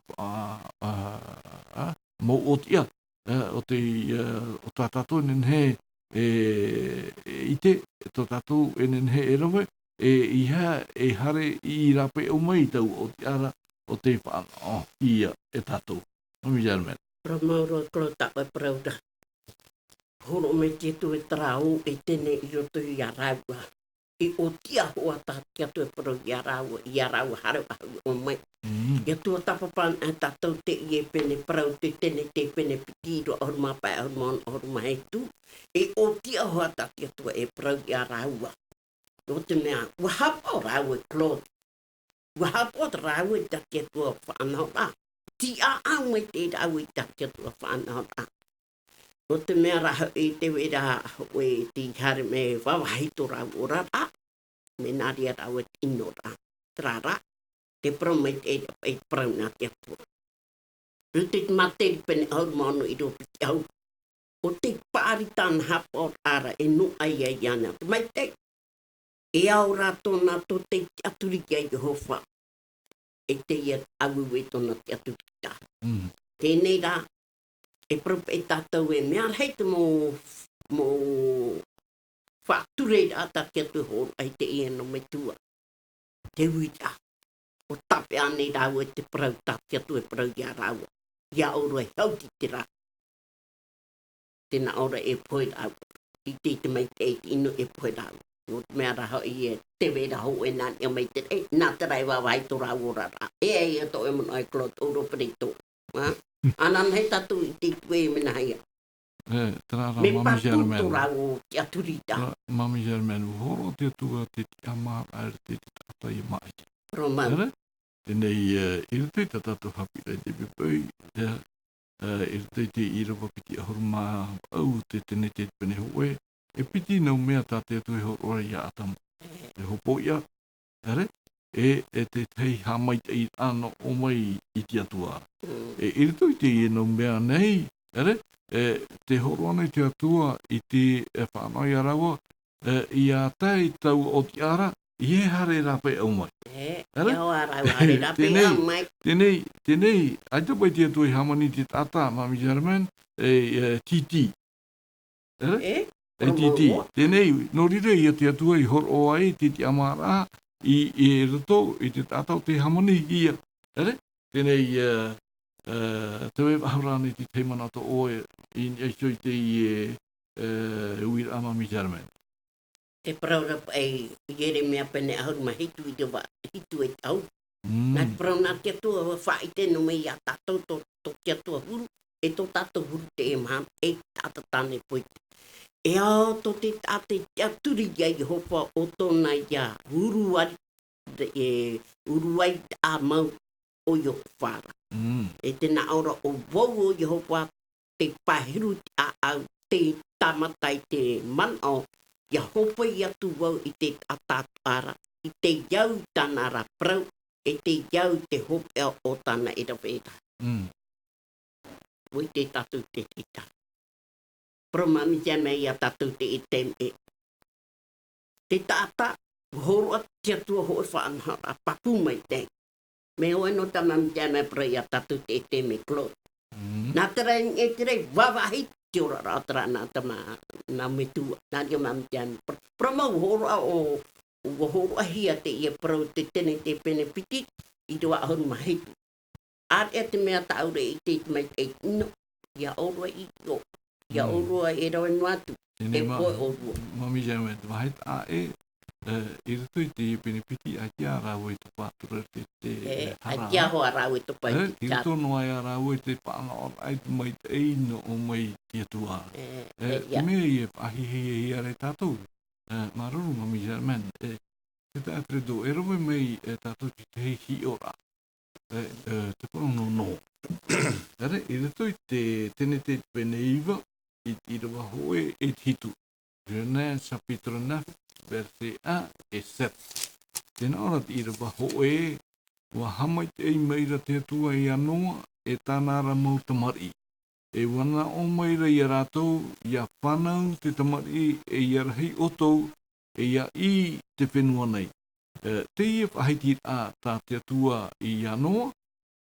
mō otia, o tā tātou nenhe i te, tō tātou nenhe e rawe, i hare i rape o mai tau o te ara o te whaanga ia e tātou. Mami Jarmene. Pro mauro klo tawa prauda. Horo me te tu e trau e tene i roto i araua. I o tia hoa ta tia tu e pro i araua hare o mai. Ia tua tapapan a tātou te i e pene prau te tene te pene pitiro o mapai o mon o mai tu. E o tia hoa ta tia tu e prau i araua. O te mea, wahapa o rau e klot. Wahapa o rau e ta tia tu o whanau rā. Ti a au e te rau e ta tia tu o whanau rā. O te mea raha e te wera o e ti hare me wawahito rau o rā. Me nāria rau e tino rā. Trā rā. Te promete e prau nā tia tu. O te mate pene au mono i ro piti au. O te pāri tāna hapa o rāra e no ai ai ana. Te mai te. E au rā tōna tō te aturiki ai Jehova. E te ia au e tōna te aturiki tā. Tēnei rā, e prope e tātou e mea hei te mō whāture rā tā te atu hōru ai te ia no me tua. Te ui tā. O tape ane rāu e te prau tā te atu e prau ia rāu. Ia auro e hauti te rā. Tēnā aura e poe rāu. I te mai te ino e poe rāu. O mea raha i e te wera ho e nani o mai te rei, nā te rei wawai tō rā ora rā. E tō e mana ai klot uro perito. Anan hei tatu i te tue e mena haia. Me patu tō rā o te aturita. Mami Jarmene, horo te atua te amar ar te tata i mai. Romau. Tēnei, i te tatu hapi rei te pipui, i te i rawa piti ahurma au te tene te pene hoe, e piti nau mea tā te atu e horo ia atamu. E hopo ia, e te tei hamai te i ano o mai i te atua. E iritu i te i nau mea nei, te horo ana i te atua i te whanau i arawa, i a tai tau o te ara, i e hare rape au mai. Iau arau hare rape au mai. Tenei, ai te pai te atua i hamani te tata, Mami Jarmene, titi. E titi. Tenei, no rire i te atua i horo ai, titi amara, i roto, i te tātau te hamani ia. Tenei, te wewa haurani te teimana to oe, i eisoi te i uira Mami Jarmene. Te praura ai, i ere mea pene ahuru ma hitu i te hitu e tau. Nā te praura te atua whai te no mei a tātou to te atua huru, e to tātou huru te e maha, e tāta tāne poiti. E ao to te tate te aturi ai hopa o tōna ia uruai a mau o Iokowhara. E tēnā aura o wau o Ihopa te pahiru a au te tamatai te manao ia hopa i atu wau i te atatuara i te iau tāna ra prau e te iau te hopa o tāna era wera. Oi te tatu te tita. Promami te mei a tatu te i te me. Te tata, horo te atua hoi whaanghara, papu mai te. Me oe no tamami te mei prei a tatu te i te me klo. Nā tera e tere wawahi te ora rātara nā tama nā metua. Nā dio mami te mei. Promau horo o horo ahia te ia prau te tene te pene piti, i te wa ahuru mahipu. Ar e te mea taure i te mai te ino. Ia orua i o. Ia orua e rawa nuatu. E koe orua. Mami jame te mahit a i rutu i te penepiti a kia rāua i te pātura te hara. A kia hoa rāua i te pai te I rutu no ai a rāua i te pāna o ai te mai te eino o mai tia tua. Te mea i e pahihi i are tātou. Maruru mami jame. Te te atredo e rawa mai tātou ki te hi ora. Te pono no. Ere, i rutu i te tene te peneiva i rawa hoe e hitu. Rena sapitro na verse a e set. Tēnā ora i rawa hoe wa hamai te ei meira te atua i anoa e tānara mau tamari. E wana o meira i a rātou i a whanau te tamari e i a rahi otou e i a i te whenua nei. Te ia whahiti a tā te atua i anoa,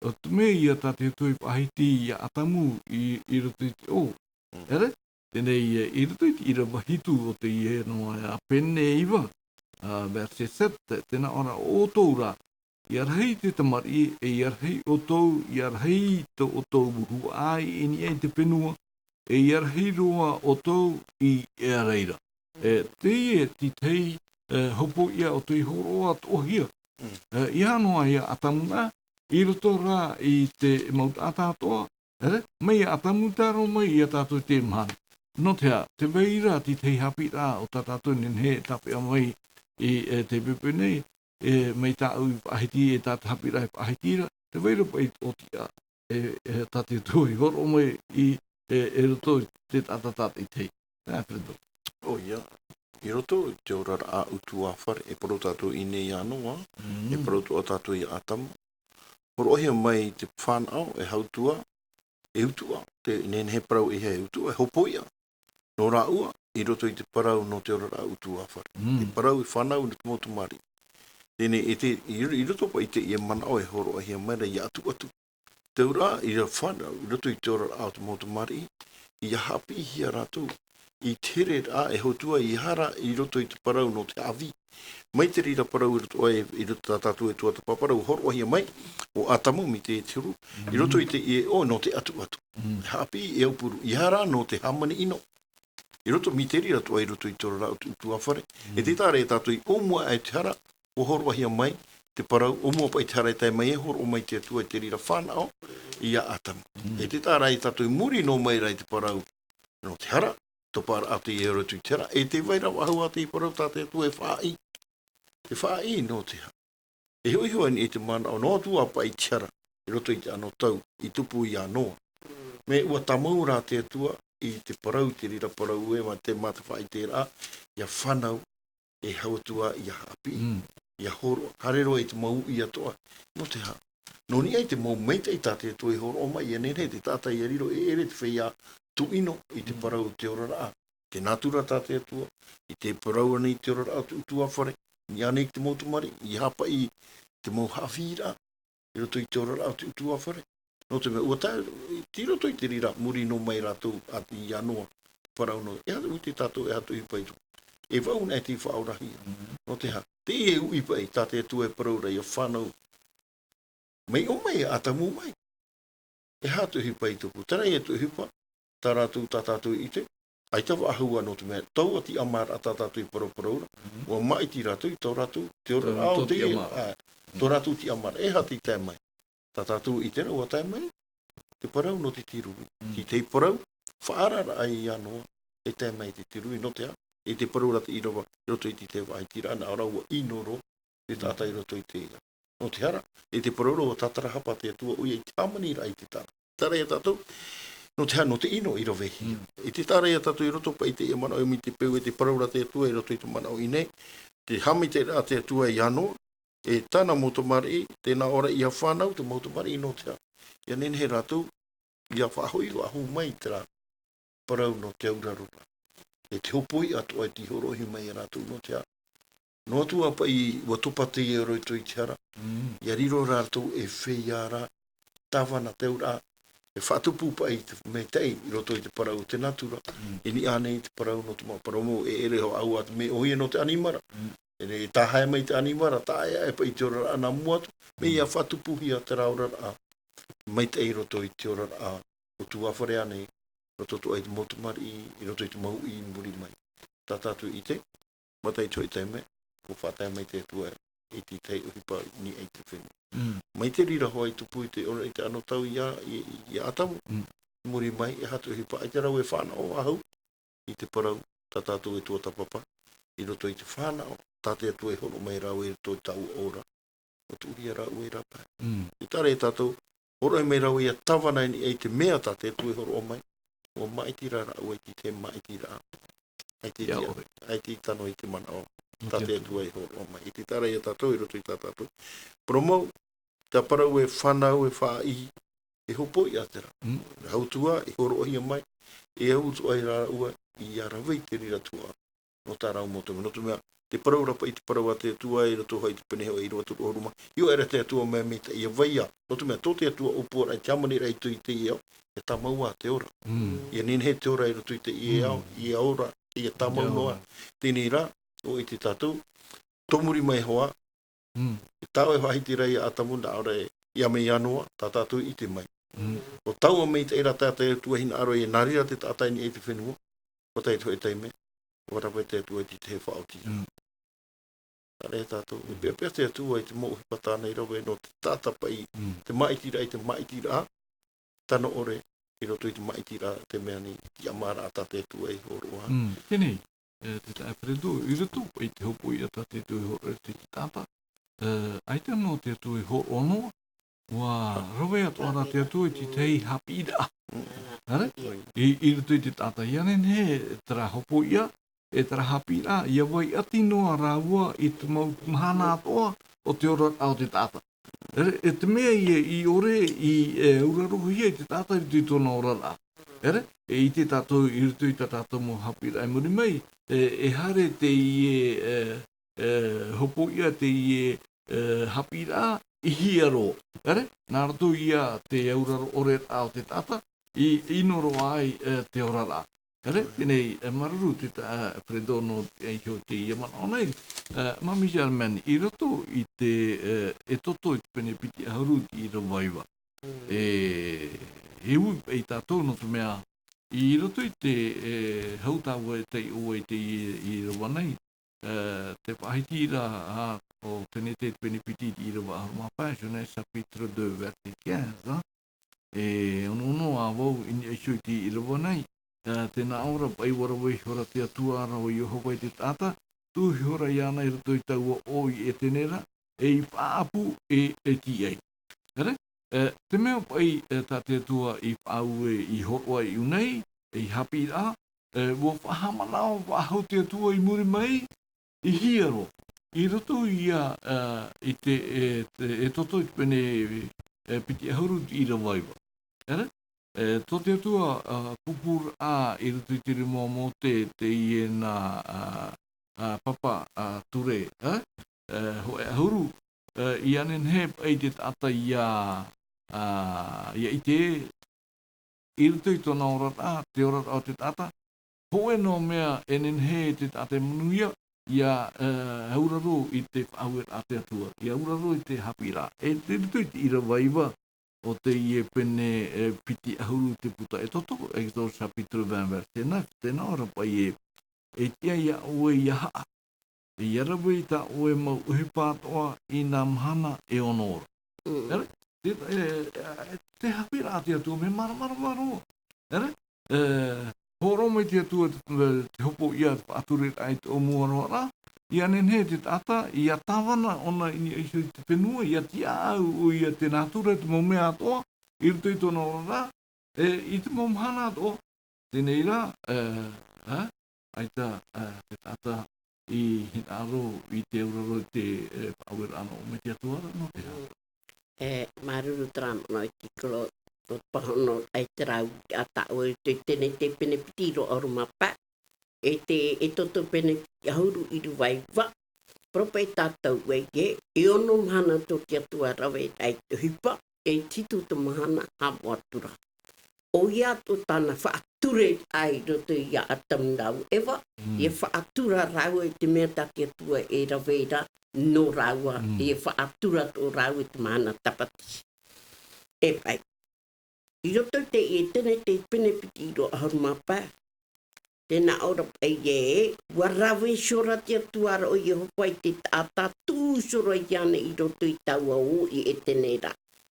o te mea ia tā te atua i whahiti i a atamu i roto i te o. Ere? Tēnei i roto i rawa hitu o te ie noa a pene iwa, verse 7, tēnā ora o tōra, i arhei te tamari e i arhei o tau, i arhei te o tau muhu ai e ni e te penua, e i arhei roa o tau i e areira. Te ie ti tei hopo ia o tui horoa tohia. I hanoa ia atamuna, i roto rā i te maut atatoa, mei atamutaro mai i a tātou te mahana. No te veira ti tei hapi rā o tā tātou nenhe tape a mai i te pepe nei, mei tā au i pahiti e tā hapi rā i pahitira, te veira pai o tia tā te tui horo mai i roto te tātātāt i tei. Nā Fredo. O ia. I roto, te ora a utu awhare, e paro tātou i nei anoa, e paro o tātou i atamu. Horo ohia mai te whanau e hautua, e utua, te nenhe parau e hea utua, e hopoia. No rā ua, i roto i te parau no te ora a utu awhare. Te parau i whanau ni te motumari. Tēne, i roto pa i te ia manao e horo ohia mai ra i atu atu. Te ura, i whanau, i roto i te ora a te motumari, i a hapi hia rātou. I tere a e hotua i hara i roto i te parau no te awi. Mai te rira parau i roto tā tātou e tua te paparau horo ahia mai o atamu mi te tiru. I roto i te e o no te atu atu. Hapi e upuru i hara no te hamani ino. I roto mi te rira tua i roto i tōra rau tu awhare. E te tāre e tātou i omua e te hara o horo ahia mai te parau omua pa i te hara e tai mai e horo o mai te atua i te rira whanao i a atamu. E te tāre e tātou i muri no mai rai te parau no te hara. Topar ate i ero tui tera, e te waira wahu ate i parau tāte atu e whai. E whai no te ha. E hoi hoi ni e te mana o noa tua pa i tiara, i roto i te ano tau, i tupu i anoa. Me ua tamau rā te atua, i te parau, te rira parau e, ma te mata whai te rā, ia whanau, e hautua i a hapi, i a horo, harero e te mau i atoa, no te ha. No ni ai te mau meita i tāte atua i horo o mai, e nere te tātai e riro e ere te whea, tu ino i te parau te ora rā. Te natura tā te atua, i te parau anei te ora rā tu awhare, ni anei te motumari, i hapa i te mau hawhira, i roto i te ora rā tu awhare. No te mea, ua tā, ti roto i te rira, muri no mai rātou ati i anoa, parau no, e hatu te tātou e hatu i paitu. E wau nei te whaurahi. No te ha, te e ui pai, tā te atua e parau rei, a whanau. Mei o mai, atamu mai. E hatu hi paitupu, tarai e tu hipa, tā rātou tā tātou i te, ai tawa ahua no te mea, tau ati amar a tā tātou i parauparaura, ua mai ti rātou i tau rātou, te ora rāo te e, tau rātou ti amar, e hati tai mai, tā tātou i tera ua tai mai, te parau no te tirui, ki te parau, whaarara ai i anoa, e tai mai te tirui, no te a, e te parau rata i rawa, roto i te wai tira, ana ora ua inoro, te tātai roto i te ia. No te hara, e te parau ua tātara hapa te atua, ui e te amani rai te tāra. Tāra e tātou, no te hano te ino i rovehi. E te tāre a tatu i roto pa i te ia manao mi te peu e te paraura te atua i roto i te manao i nei. Te hami te rā te atua i anoa. E tāna motomari, tēnā ora i a whanau te motomari i no te a. Ia nene he rātou, ia whahoi o ahu mai tera parau no te aurarura. E te hopoi atu ai ti horohi mai rātou no te ara. No atu apa i watupa te i roi tui te ara. Ia riro rātou e whei ara, tāwana te ura, e whatupu pa i te me tei, i roto i te parau te natura. E ni ane i te parau no te parau e ere ho au atu me oia no te animara. E tahai mai te animara, taia e pa i te ora ana muatu, me ia whatupu hia te raura a. Mai tei roto i te ora a, o tu whare ane, roto tu ai te motumari i roto i te mau i muri mai. Tā tātou i te, matai toi te me, ko whatai mai te tua i te tei uhipa ni ei te whenu. Mai te rira hoa i tupu i te ora i te ano tau i atamu. Muri mai e hatu uhipa, ai te rau e whanau ahau i te parau, tā tātou e tua tapapa, i roto i te whanau, tā te atu e hono mai rau e roto i tau ora, o tu uria rau e rapa. I tare e tātou, horo e mai rau i a tawana ni ei te mea tā te atu e horo o mai, o maitira rau e ki te maitira. Ai te tano i te mana o. Tā te atua e horo o mai. I te tara i a tātou, i roto i tā tātou. Promau, tā parau e whanau e wha ihi, e hopo i atera. Hautua, e horo o hia mai, e hautu ai rā ua, i arawei te rira tua. No tā rau motomi. No tu mea, te parau rapa i te parau a te atua, i roto hai te peneho i roa turu horuma. Io era te atua mea me te ia vaia. No tu mea, tō te atua opua rai te amani rei tui te iau, e tā maua te ora. Ia nene he te ora i roto i te iau, i a ora, i a tā mau noa. Tēnei rā, o i te tātou, tomuri mai hoa, e tau e wahiti rei a tamu na ora e ia mei anua, tā tātou i te mai. O tau a mei te era tātai atua hina aro e narira te tātai ni e te whenua, o tai toi teime, o rapa te atua i te he whaoti. Tare e tātou, e pia te atua i te mo uhipa tānei rawe no te tātapa i te maitira i te maitira a, tano ore, i roto i te maitira te mea ni, i amara a tātai atua i horoa. Tēnei. Te tae predo, i rato, i te hopo i ata te tui horo e te ki tāpa. Ai te anō te tui horo ono, wa rawe atu ara te tui te tei hapira. Hare? I rato i te tāta ianen he, tera hopo ia, e tera hapira, ia wai ati noa rāua i te mau mahana atoa o te ora au te tāta. E te mea i ore i uraruhu ia i te tāta i te tona ora rā. E i te tātou, i rutu i te tātou mo hapira e muri mai, e hare te i hopo ia te i hapira i hiaro. Nā rato ia te auraro ore au te tata, i inoro ai te orara. Tēnei, maruru te predono e hio te ia mana onei. Mami German, i rato i te e toto i te pene piti aharu i rawaiwa. He ui i tātou no te mea, i roto i te hautawa e te ua i te i rawa nei, te pahitira o tene te penipiti i rawa haruma passion e chapitre 2 verset 15, ono a wau i aisho i te i rawa nei, tēnā ora pai warawai hora te atua ara o Ihowa i te tata, tu hora i ana i roto i taua oi e tenera, e i pāpu e ti ei. Te mea pai tā te atua i pāu i horoa i unei, i hapi rā, wo whahamanao wahau te atua i muri mai, i hiaro. I roto ia i te toto i te pene piti ahuru i rawaiwa. Tō te atua pupur a i roto i te rimoa mō te i e nā papa ture. Ho e ahuru, i anen he pai te tata ia i te i rutu i tōna ora rā, te ora rā o te tata, hoe no mea enen he te tate manuia, ia auraro i te whauer a te atua, ia auraro i te hapi rā. E te rutu i te irawaiwa o te i e pene piti ahuru te puta e toto, e tō chapitre 20 verset 9, tēnā ora pai e tia ia oe ia haa. E iarawe i tā oe mau uhipātoa i nā mahana e onora. Te hapi rā te atua me mara. Horo mai te atua te hopo ia ature ai te omuaroa rā. Ia nenhe te tata, ia tāwana ona i te whenua, ia ti au o ia te nātura te momea atoa, i ruto i tōna ora rā, i te momhana atoa. Tēnei rā, aita te tata i hinaro i te uraro te pāwera ano o me te atua rā no te hao. Maruru trāma no i ki kolo o pahono ai te rau a tau e te tene te pene pitiro o rumapa, e toto pene ahuru i ruwai wa, propa e tātou e ono mahana to kia tua rawe ai te hipa, e titu te mahana hamu atura. O ia to tana whaature ai roto ia atamnau ewa, e whaatura rau e te mea takia tua e raweira no raua, e whaatura to rau e te mahana tapatisi. E pai. I roto te e tene te pene pitiro a harumapa, tēnā ora pai e, wa rawe sora te atuara o Yehowa i te tātā tūsoro i ane i roto i taua o i e tene ra.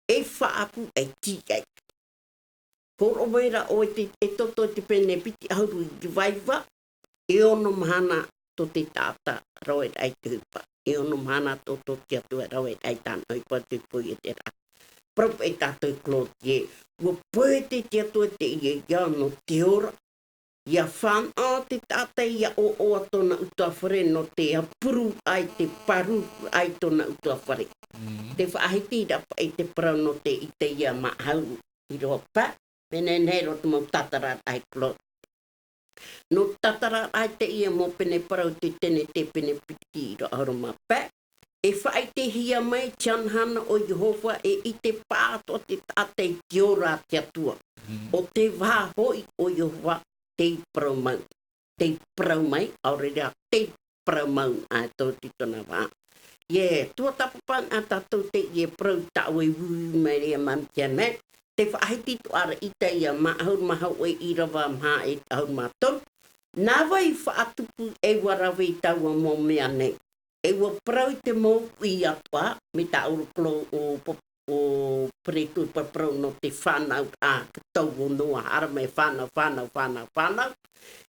E whaapu e ti ai. Koro meira o e toto te pene piti ahuru i waiwa, e ono mahana to te tātā rawe ai te hupa. E ono mahana to te atua rawe ai tāna i pa te pui e te rā. Propa e tātou kloti e, wa poe te atua te i e no te ora, ia whan a te tata ia o atona utua whare no te apuru ai te paru ai tona utua whare. Te whaahiti rapa i te parau no te i te ia mahau i roa pa, pene nei roto mo tatarat ai klot. No tatarat ai te ia mo pene parau te tene te pene piti i roa aroma pa, e whaai te hia mai tianhana o Yehova e i te pāto te tata i te ora te atua. O te wāhoi o Yehova, te praumau. Te praumai, aurerea te praumau a tō titona wā. Tua tapapan a tātou te ie prau tau e wui mai rea mamtia mai. Te whaahiti tu ara i te ia maahur mahau e i rawa maha e ahur mātou. Nā wai whaatupu e warawe i tau a mō mea nei. E wa prau te mō i atua, me ta uruklo o pretu pa prau no te whanau a tau o noa hara me whanau.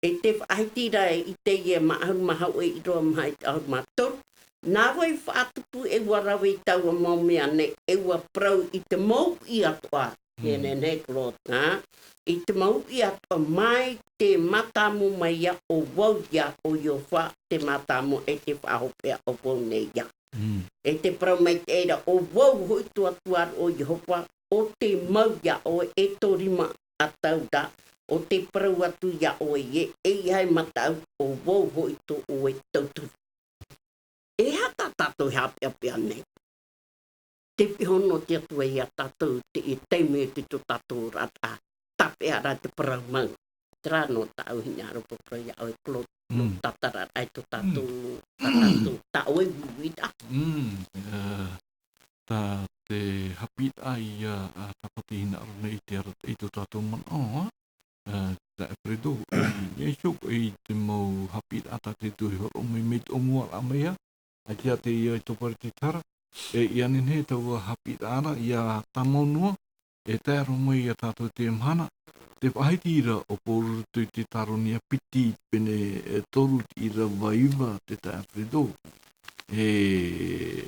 E te whaahiti rai i te ia maahur mahau e i roa maha i ahur mātou. Nā wai whaatupu e warawe i tau a mō mea nei, e wa prau i te mō i atua. Nei klota. I te mau i atua mai te matamu mai ia o wau ia o Yehova te matamu e te whahopea o wau nei ia. E te prau mai te eira o wau hoi tuatuar o Yehova o te mau ia o e torima a tauda o te prau atu ia o e hai matau o wau hoi tu o e tautu. E hata tato hapea pia nei. Te pihono te atua ia tātou te i teime te to tātou rata tape ara te parau mau. Tera no tau hina aropo prau ia o e klot no tatarat ai to tātou tau e wuida. Tā te hapit ai a tapati hina aro nei te ara i to tātou man o. Ta e predo e shok i te mau hapit ata te tui horo me meit o mua a mea. A kia te ia i topare te tara. E ianin he tau hapit ara ia tamonua e tēro mai a tātou te mhana te whaitira o pōru tui te taronia piti pene toru i ra waiwa te tāwhido e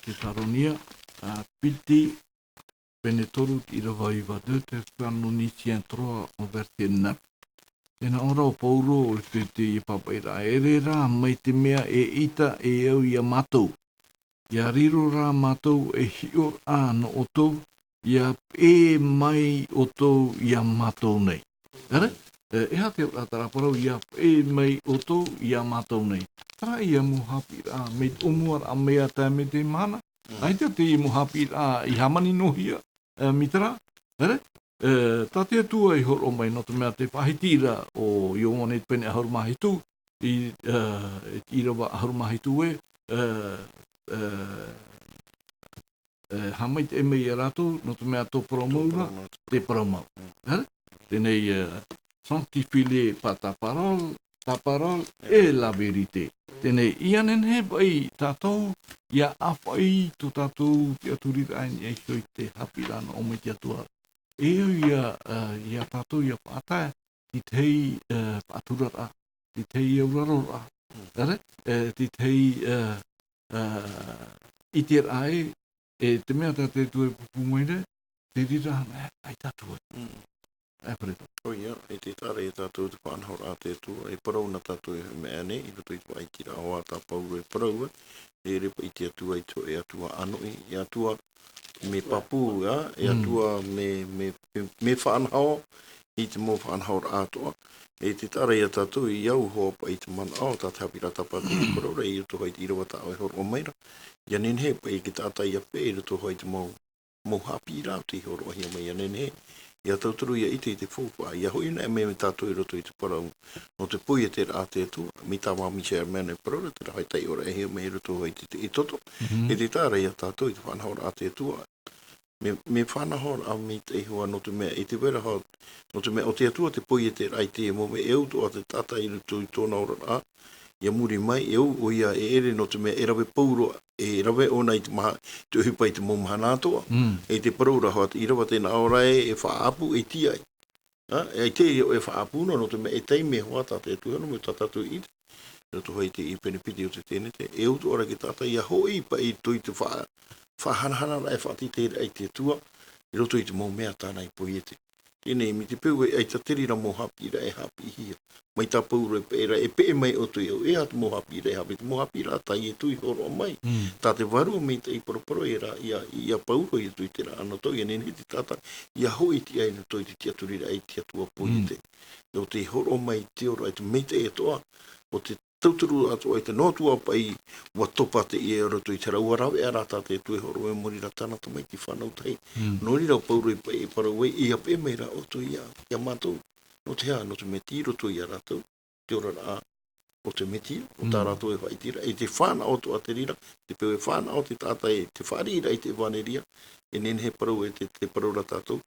te taronia piti pene toru i ra waiwa te whanoni siantroa o vertena tēnā ora o pōru o te papaira e re rā mai te mea e ita e au ia matou. Ia riro rā mātou e hior āna o tau, ia e mai o tau ia mātou nei. Ere? E hate ataraparau, ia e mai o tau ia mātou nei. Tara ia muhapi rā, me umuar a mea tā me te mana. Aita te muhapi rā i hamani nohia, mitara. Ere? Tā te atua i horo mai no te mea te whahitira o iomane pene aharumahitu, i rawa aharumahitu e, hamai te mei e rato, no te mea tō promaura, te promau. Tēnei sanctifie pa ta parole e la vérité. Tēnei ianen he bai tātou, ia awhai tō tātou te aturira aini e soi te hapirana o mai te atua. E ia tātou ia pātai, i tei pāturara, i tei aurarora. Ti tei i te rai, e te mea tā te tue pupungoine, te rira ai tātua. E preto. O ia, e te tare e tātou te whanhora a te tua, e parau na tātou e mea ne, i roto i tua i tira o a tā pauru e parau, e repa i te atua i to e atua anoi, i atua me papu, e atua me whaanhao, i te mō whaanhao ātoa. E te tara ia tātou i au hoa pa i te mana au, tā te hapira tapate i korora, i uto hoi te irawa tā oi horo o meira. Ia nenhe pa i ki tātai a pē, i uto hoi te mō hapira te horo o hia mai, ia nenhe. Ia tauturu ia ite i te fōpā, ia hoi nea me tātou i roto i te parau. No te pui e te rā te atua, mi tā mami chairman e parora, te rahai tai ora e hea me i roto hoi te i toto. E te tāra ia tātou i te whanahau rā te atua. Me whanahau a mi te hua no te mea, i te wera hau, no te mea o te atua te pui e te rai te mo me eu to a te tata i roto i tōna ora rā. Ia muri mai, eu o ia e ere no te mea e rawe pauro, e rawe o nei te maha, te uhipa i te momhanatoa. E te paraura hoa te irawa tēnā ora e whaapu e tia ai. E te e whaapuna no te mea e teime hoa tā te atuhano me tātatu i te. Roto hoi te i penepiti o te tēne te. E utu ora ki tātai ia hoi pa i tui te whahanahana rai whaati te ai te atua. I roto i te mō mea tāna i pui e te. Tēnei mi te peu e ta terira mō hapi ra e hapi hia. Mai tā pauro e pēra e pē mai o tui au. E hatu mō hapi ra e hapi. Mō hapi ra tai e tui horo mai. Tā te waru me te i poroporo e ra ia pauro i tui te ra ana tau. Ia nene te tāta. Ia hoi ti ai no toi te tiaturira ai te atua pui te. O te horo mai te ora e te meite e toa. O te tauturu ato ai te notua pai wa topa te i e roto i te raua rawe a rata te tue horo e mori ra tāna tamai ki whanau tai. Nori rau pauro i pai e parawai i a pē mei ra o tu ia mātou. No te hea, no te meti roto i a rātou. Te ora rā o te meti, o tā rātou e whaitira. E te whāna o tu a te rira, te peo e whāna o te tātai e te whārira i te waneria. E nene he parau e te parau ra tātou.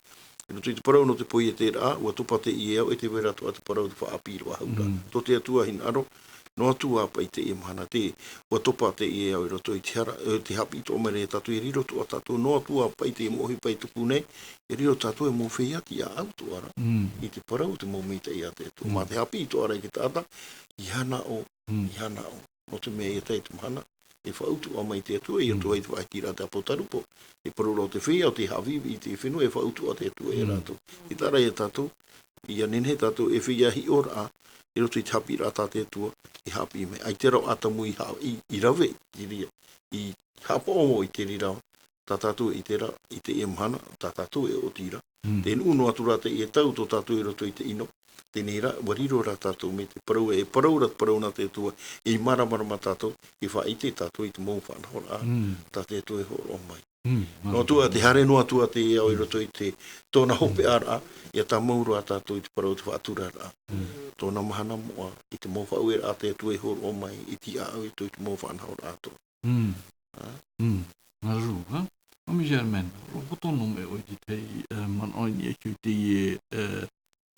E no te parau no te poi e te rā, ua topa te i au e te wera toa te parau te whaapiro a haura. To te atua hin aro. No atua pa i te e mahana te, ua topa te i au i roto i te hapi to mere e tatu e riro to a tatu, no atua pa i te mohi pa i tupu nei, e riro tatu e mō whiati a auto ara, i te parau te mō mita i a te tu. Ma te hapi to ara i ki tāta, i hana o, no te mea i te mahana, e whautu a mai te atua, i atua i te waitira te apotarupo, e parura o te whia o te havivi i te whenua, e whautu a te atua e rātou. I tara e tatu, i anenhe tatu, e whia hi ora a, i roto i te hapi rā tāte atua, i hapi me. Ai te rau atamu i rawe, i hapa omo i te rira, tā tātou i te rā, i te e mahana, tā tātou e o tira. Tēn uno atu rā te e tau tō tātou i roto i te ino. Tēnei rā, wariro rā tātou me te parau e parau nā te atua, i maramarama tātou, i wha i te tātou i te mō whanahora, tā te atua e horo mai. No atua, te hare no atua te e au i roto i te tōna hope ara, ia tā mauru a tātou i te parau te whaatura rā. Tōna mahana moa, i te mō whau e rā te atua e horo mai, i ti au i tō i te mō whanahora atoa. Maru, ha? Mami German, rokotono me oi te tei man oini e kiu te e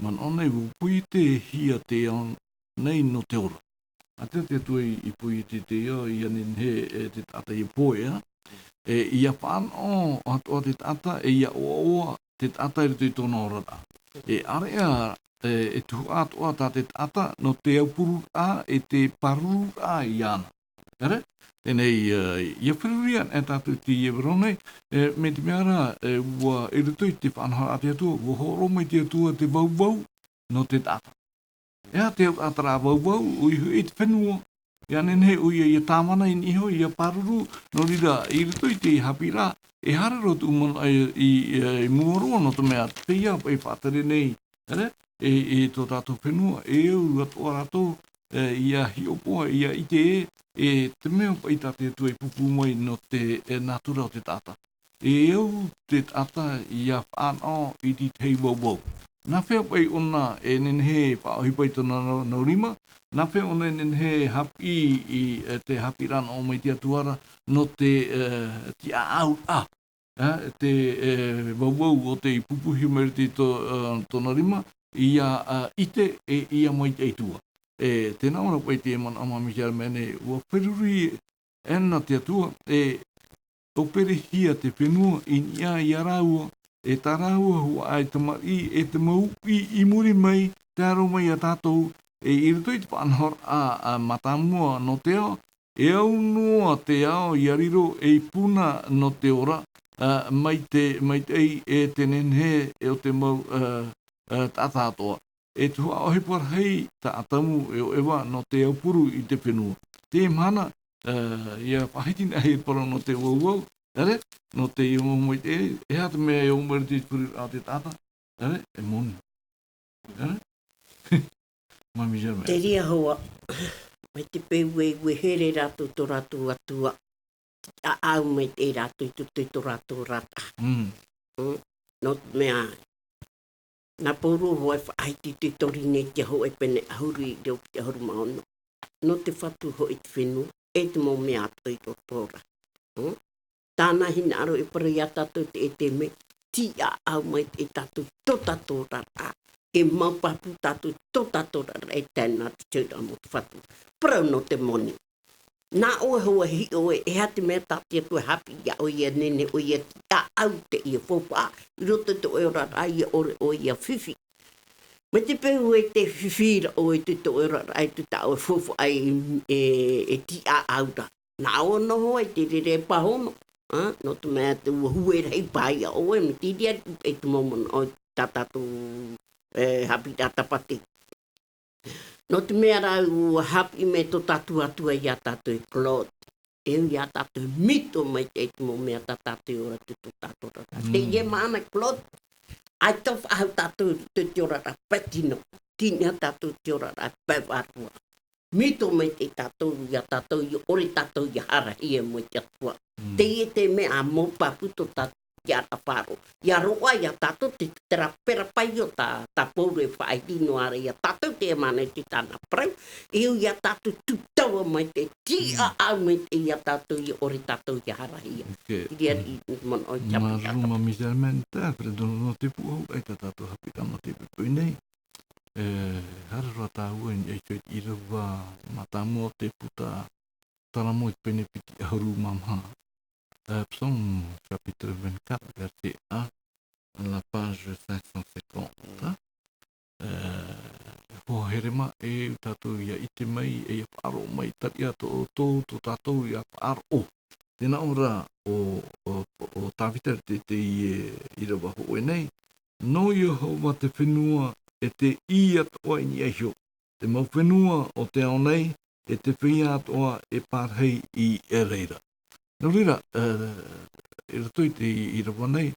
man onei pui te hia te on nei no te ora. A te atua i pui te o i anin he te tata i poe, ha? E ia whanau o te tata, e ia oa te tata i tui tōna ora rā. E area e tuhu atoa tā te tata no te aupuru a e te paruru a i ana. Ere? Tēnei, ia whiruria e tātou te ie verone, me te meara ua e ruto i te whanau a te atua, ua horo mai te atua te vauvau no te tata. Ea te atara vauvau, ui hui te whenua, ia nene ui ia tāmana i niho, ia paruru, no rira, i ruto i te hapira, e hararo tu umana i muoroa no te mea, te ia e whātere nei, e tō tātou whenua, e au atoa rato, ia hiopoa, ia ite e te mea pa i tate atua i pupu mai no te natura o te tata. E au te tata ia whanau i te tei wauwau. Nā whea pai ona e nenhe whaohipai tōna naurima, nā whea ona e nenhe hapi i te hapi rana o mai te atuara no te au a. Te wauwau o te pupu humanity tōna rima, ia ite e ia mai te itua. E tēnā ora pai te mana amami kia mene, ua whiruri ena te atua, e opere hia te whenua i nia i araua, e tā rāua hua ai te mai, e te maupi i muri mai, te aro mai a tātou, e i ruto i te whanhor a matamua no te ao, e au noa te ao i ariro e puna no te ora, mai te ei e te nenhe e o te mau tātātoa. E tu a ohe par hei ta atamu e o ewa no te aupuru i te whenua. Te mana, ia whahitina hei para no te wauwau, Ere, no te i o mo e hata mea e o mo te puri a te tata. Ere, e moni. Ere? Mami Jeremy. Te ria hoa, mai te pewe ue here ratu to ratu atua. A au mai te ratu i tutu to ratu rata. No mea, na poru hoa e whaiti te torine te ho e pene ahuru i reo te ahuru maono. No te whatu ho i te whenua, e te mo mea ato i to tora. Tāna hina aro e para ia tatu te e te me, ti a au mai e tatu to tatu rata. E maupapu tatu to tatu rata e tēnā te tūra mo te whatu. Parau no te moni. Nā oe hoa hi oe e hati mea tati e tue hapi ia o ia nene o ia a au te ia whopā. I roto te oe rata ia ore o ia whiwhi. Me te peu e te whiwhira o e te to oe rata ai te ta oe whopo ai e ti a auta. Nā oe noho e te rere pahono. No te mea te hue rei pai a oe me tiria e te momon o tatatu hapi tatapati. No te mea rau hapi me to tatu atua ia tatu e Claude. Eu ia tatu mito mai te mo mea tatatu ora te to tatu rata. Te ie maana Claude. Ai tof au tatu te tiorara patino. Tina tatu tiorara pevarua. Mito mai te tatu ia tatu i ori tatu ia harahia mo te atua. Te ie te mea mo papu to tatu ia taparo. Ia roa ia tatu te terapera pai o ta poure whaidino ara ia tatu te emane te tana preu. Eu ia tatu tutaua mai te tia au mai te ia tatu i ori tatu ia harahia. Iria i mon oi tapu ia tapu. Maruma misermen te, predono no te puau, ai ta tatu hapika no te pepui nei. Harara tā ua ni ai koe i rawa matamua te puta taramo i pene piti ahuru mamha. Psalm chapitre 24, verset 1, la page 550. Ho herema e tātou ia ite mai e ia whaaro mai tari ato o tō to tātou ia whaaro. Tēnā ora o tāwhita te i rawa ho e nei. No Yehova te whenua e te i atoa i eho. Te mau whenua o te ao nei e te whia atoa e pārhei i e reira. Nau reira, e rato i rawa nei,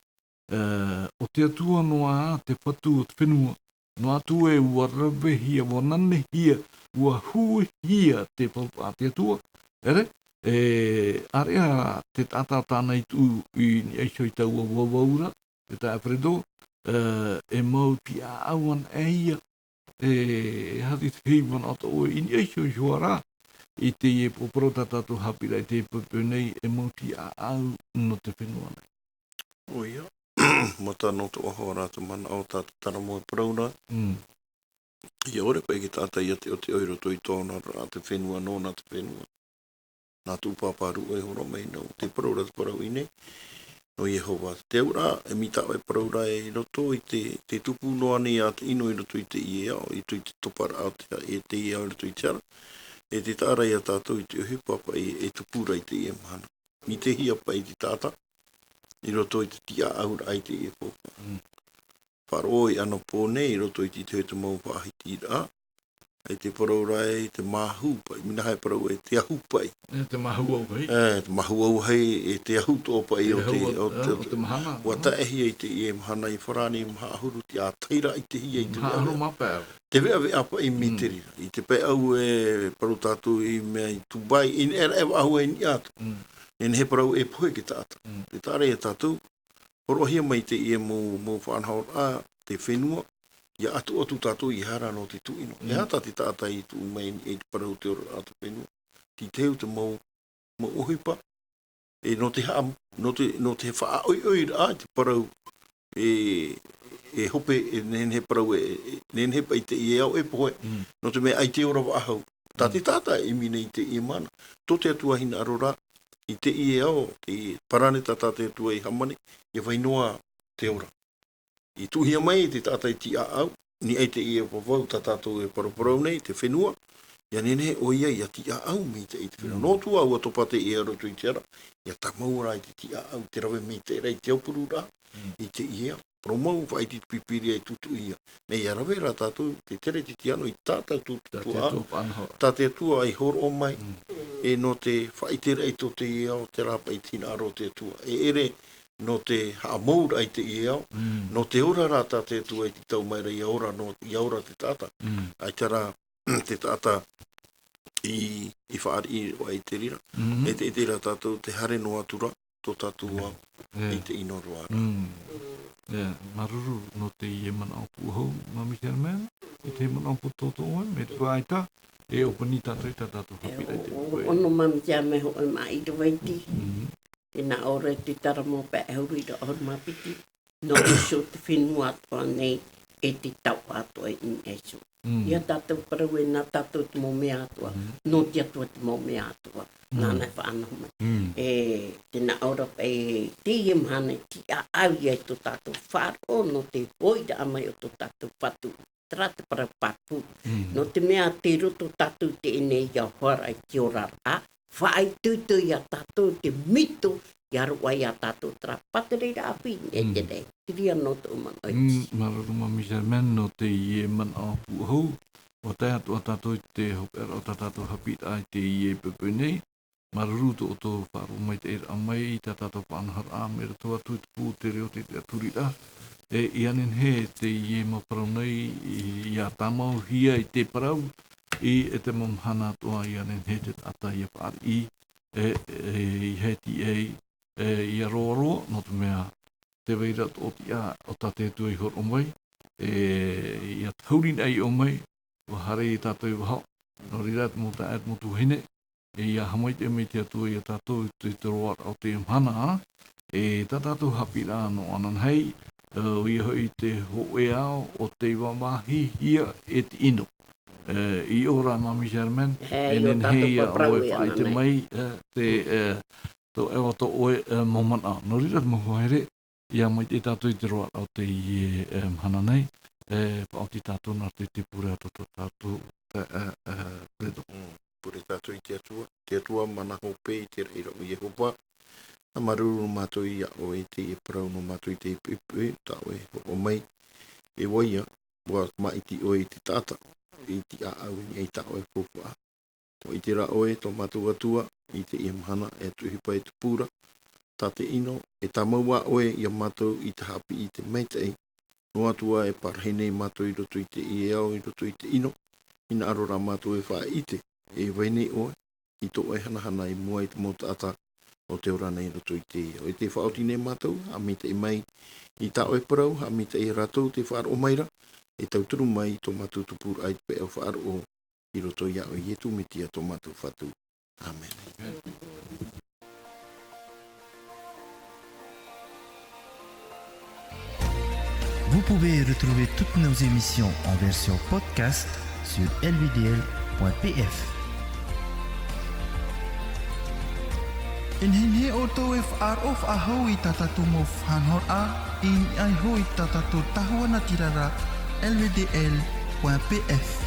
o te atua noa a te whatu o te whenua, no atu e ua rawe hia, ua nane hia, ua hui hia te whaupa te atua, ere? Area te tata tāna i tu i eisho i taua wawaura, te tā Fredo, e mau ti a awan e hia, hati te heiwan ata oe i eisho i huara, i te e poprota tatu hapira i te pepe nei e mauti a au no te whenua nei. O ia, mata no to oho rātu mana o tātu tara mo e praura. Ia ore koe ki tāta ia te o te oiro toi tōna rā te whenua no nā te whenua. Nā tū pāparu e hora mai no te praura te parau i nei. No Yehova te ura, e mita o e praura e roto i te tupu noa ni a te ino i roto i te iea o i te topara au e te iea o roto i te ara. E te tāra ia tātou i te uhi papa e te pūra i te ie mahana. Mi te hia pa i te tāta, i roto i te tia aura ai te ie pōpa. Wharo i ano pōne, i roto i te te mau pāhiti i rā. E te paraura e te mahu pai, mina hai parau e te ahu pai. Te mahu au hei. Te mahu au hei, e te ahu tō pai o te mahana. Ua tae hia i te ie mahana i wharani maha ahuru te a teira i te hia i te maha ahuru mapea. Te vea vea pa i miteri. I te pe au e paru tātou i mea i Dubai, i era ewa ahu e ni atu. Nene he parau e pohe ki tātou. Te tāre e tātou, horohia mai te ie mō whanhaur a te whenua, ia atu tātou i hara no te tuino. E hata te tātai i tu mai e te parau te ora atu whenua. Ti teo te mau ohipa. E no te ham, no te wha oi rā te parau e hope e nene he parau nene he pa i te i au e pohe. No te mea ai te ora wa ahau. Tā te tātai e mine i te i mana. Tō te atua hina arora i te i au, te parane tātai te atua i hamane, e wainoa te ora. I tuhia mai te tātai ti a au, ni ei te i e wawau tātou e paraparau nei, te whenua, ia nene o ia i a ti a au mi te i te whenua. Nō tu au atopate i a roto i te ara, ia ta maura i te ti a au, te rawe mi te rei te opuru rā, i te i ea. promou whai ti pipiria i tutu ia. Me ia rawe ra tātou te tere ti tiano i tātou tutua. Tātou tua ai horo o mai. E no te whaitere ai to te iau, te rapa i tina aro te tua. E ere no te haamoura ai te iau, no te ora rā tātou tua i te tau mai rei aura no i aura te tata. Ai te rā te tata i whaari o ai te rira. E te rā tātou te hare no atura, tō tātou i te ino roa. Maruru no te ie mana o puhou, Mami Sherman, i te mana o putoto oe, me te whaita, e opani tātou i tātou hapi rei te pue. Ono Mami Sherman ho e mai i waiti, tēnā ore te tara mō pē euru i ra oru mapiti, no iso te whenua atua nei e te tau atua i esu. Ia tātou parau e nā tātou te mō mea atua, no te atua te mō mea atua, nāna whaanoho mai. E tēnā ora e te ie mahana ki a au i tō tātou whāro, no te hoida amai o tō tātou whatu, trata para papu. No te mea te roto tātou te ene i a hora i ki ora rā, whaai tūtū i a tātou te mito, i aroa i a tātou tra patere rā api, e te rei, tiria no tō mana oi. Maruru Mami Sherman no te ie mana o puhou, o te atua tātou te hopera o tātou hapit ai te ie pepe nei, maruru tō o tō wharu mai te ira mai i tā tātou whanahar a mera tō atu te pū te reo te aturi rā. E ianen he te ie maparau nei i a tāmau hia i te parau i e te mamhana toa ianen he te ata i a whaari i he ti i a roa no te mea te weira o ti a o tate tu i hor o mai i a taurin ai o mai o hare i tātou i wahau no rira te mota at motu hene e ia hamai te mei te atua i a tātou te roa o te mhana e tā tātou hapi rā no anan hei o ia hoi te hoe ao o te wamahi hia e te ino. I ora Mami Sherman e nen hei a oe whai te mai te tō ewa tō oe momana. No rira te mahuaere ia mai te tātou i te roa o te i mhana nei pao ti tātou nā te pure ato tō tātou preto. Pure tātou i te atua mana hope i te reira o Yehowa. Na maruru mātou i a o e te e parau no mātou i te ipuipu tā oe o mai e waia wa mai ti oe i te tata i ti a au i tā oe pōpua. Tō i te ra oe tō mātou atua i te i mahana e tuhipa e te pūra tā te ino e tā maua oe i a mātou i te hapi i te meitei no atua e parhenei mātou i roto i te i ao i roto i te ino ina arora mātou e wha i te e wainei oe i tō e hanahana i mua i te mota ata o te ora nei roto i te o te whaoti nei mātou, a mi te mai i tā oe parau, a mi te i ratou te whaar o maira, e tauturu mai tō mātou tupur ai pe o whaar o i roto i a o ietu mitia tō mātou whatu. Amen. Vous pouvez retrouver toutes nos émissions en version podcast sur lvdl.pf. In hin he o tō e whaar of a hau i tātou mō whanhor a, in ai hoi tātou tahuana tirara lvdl.pf.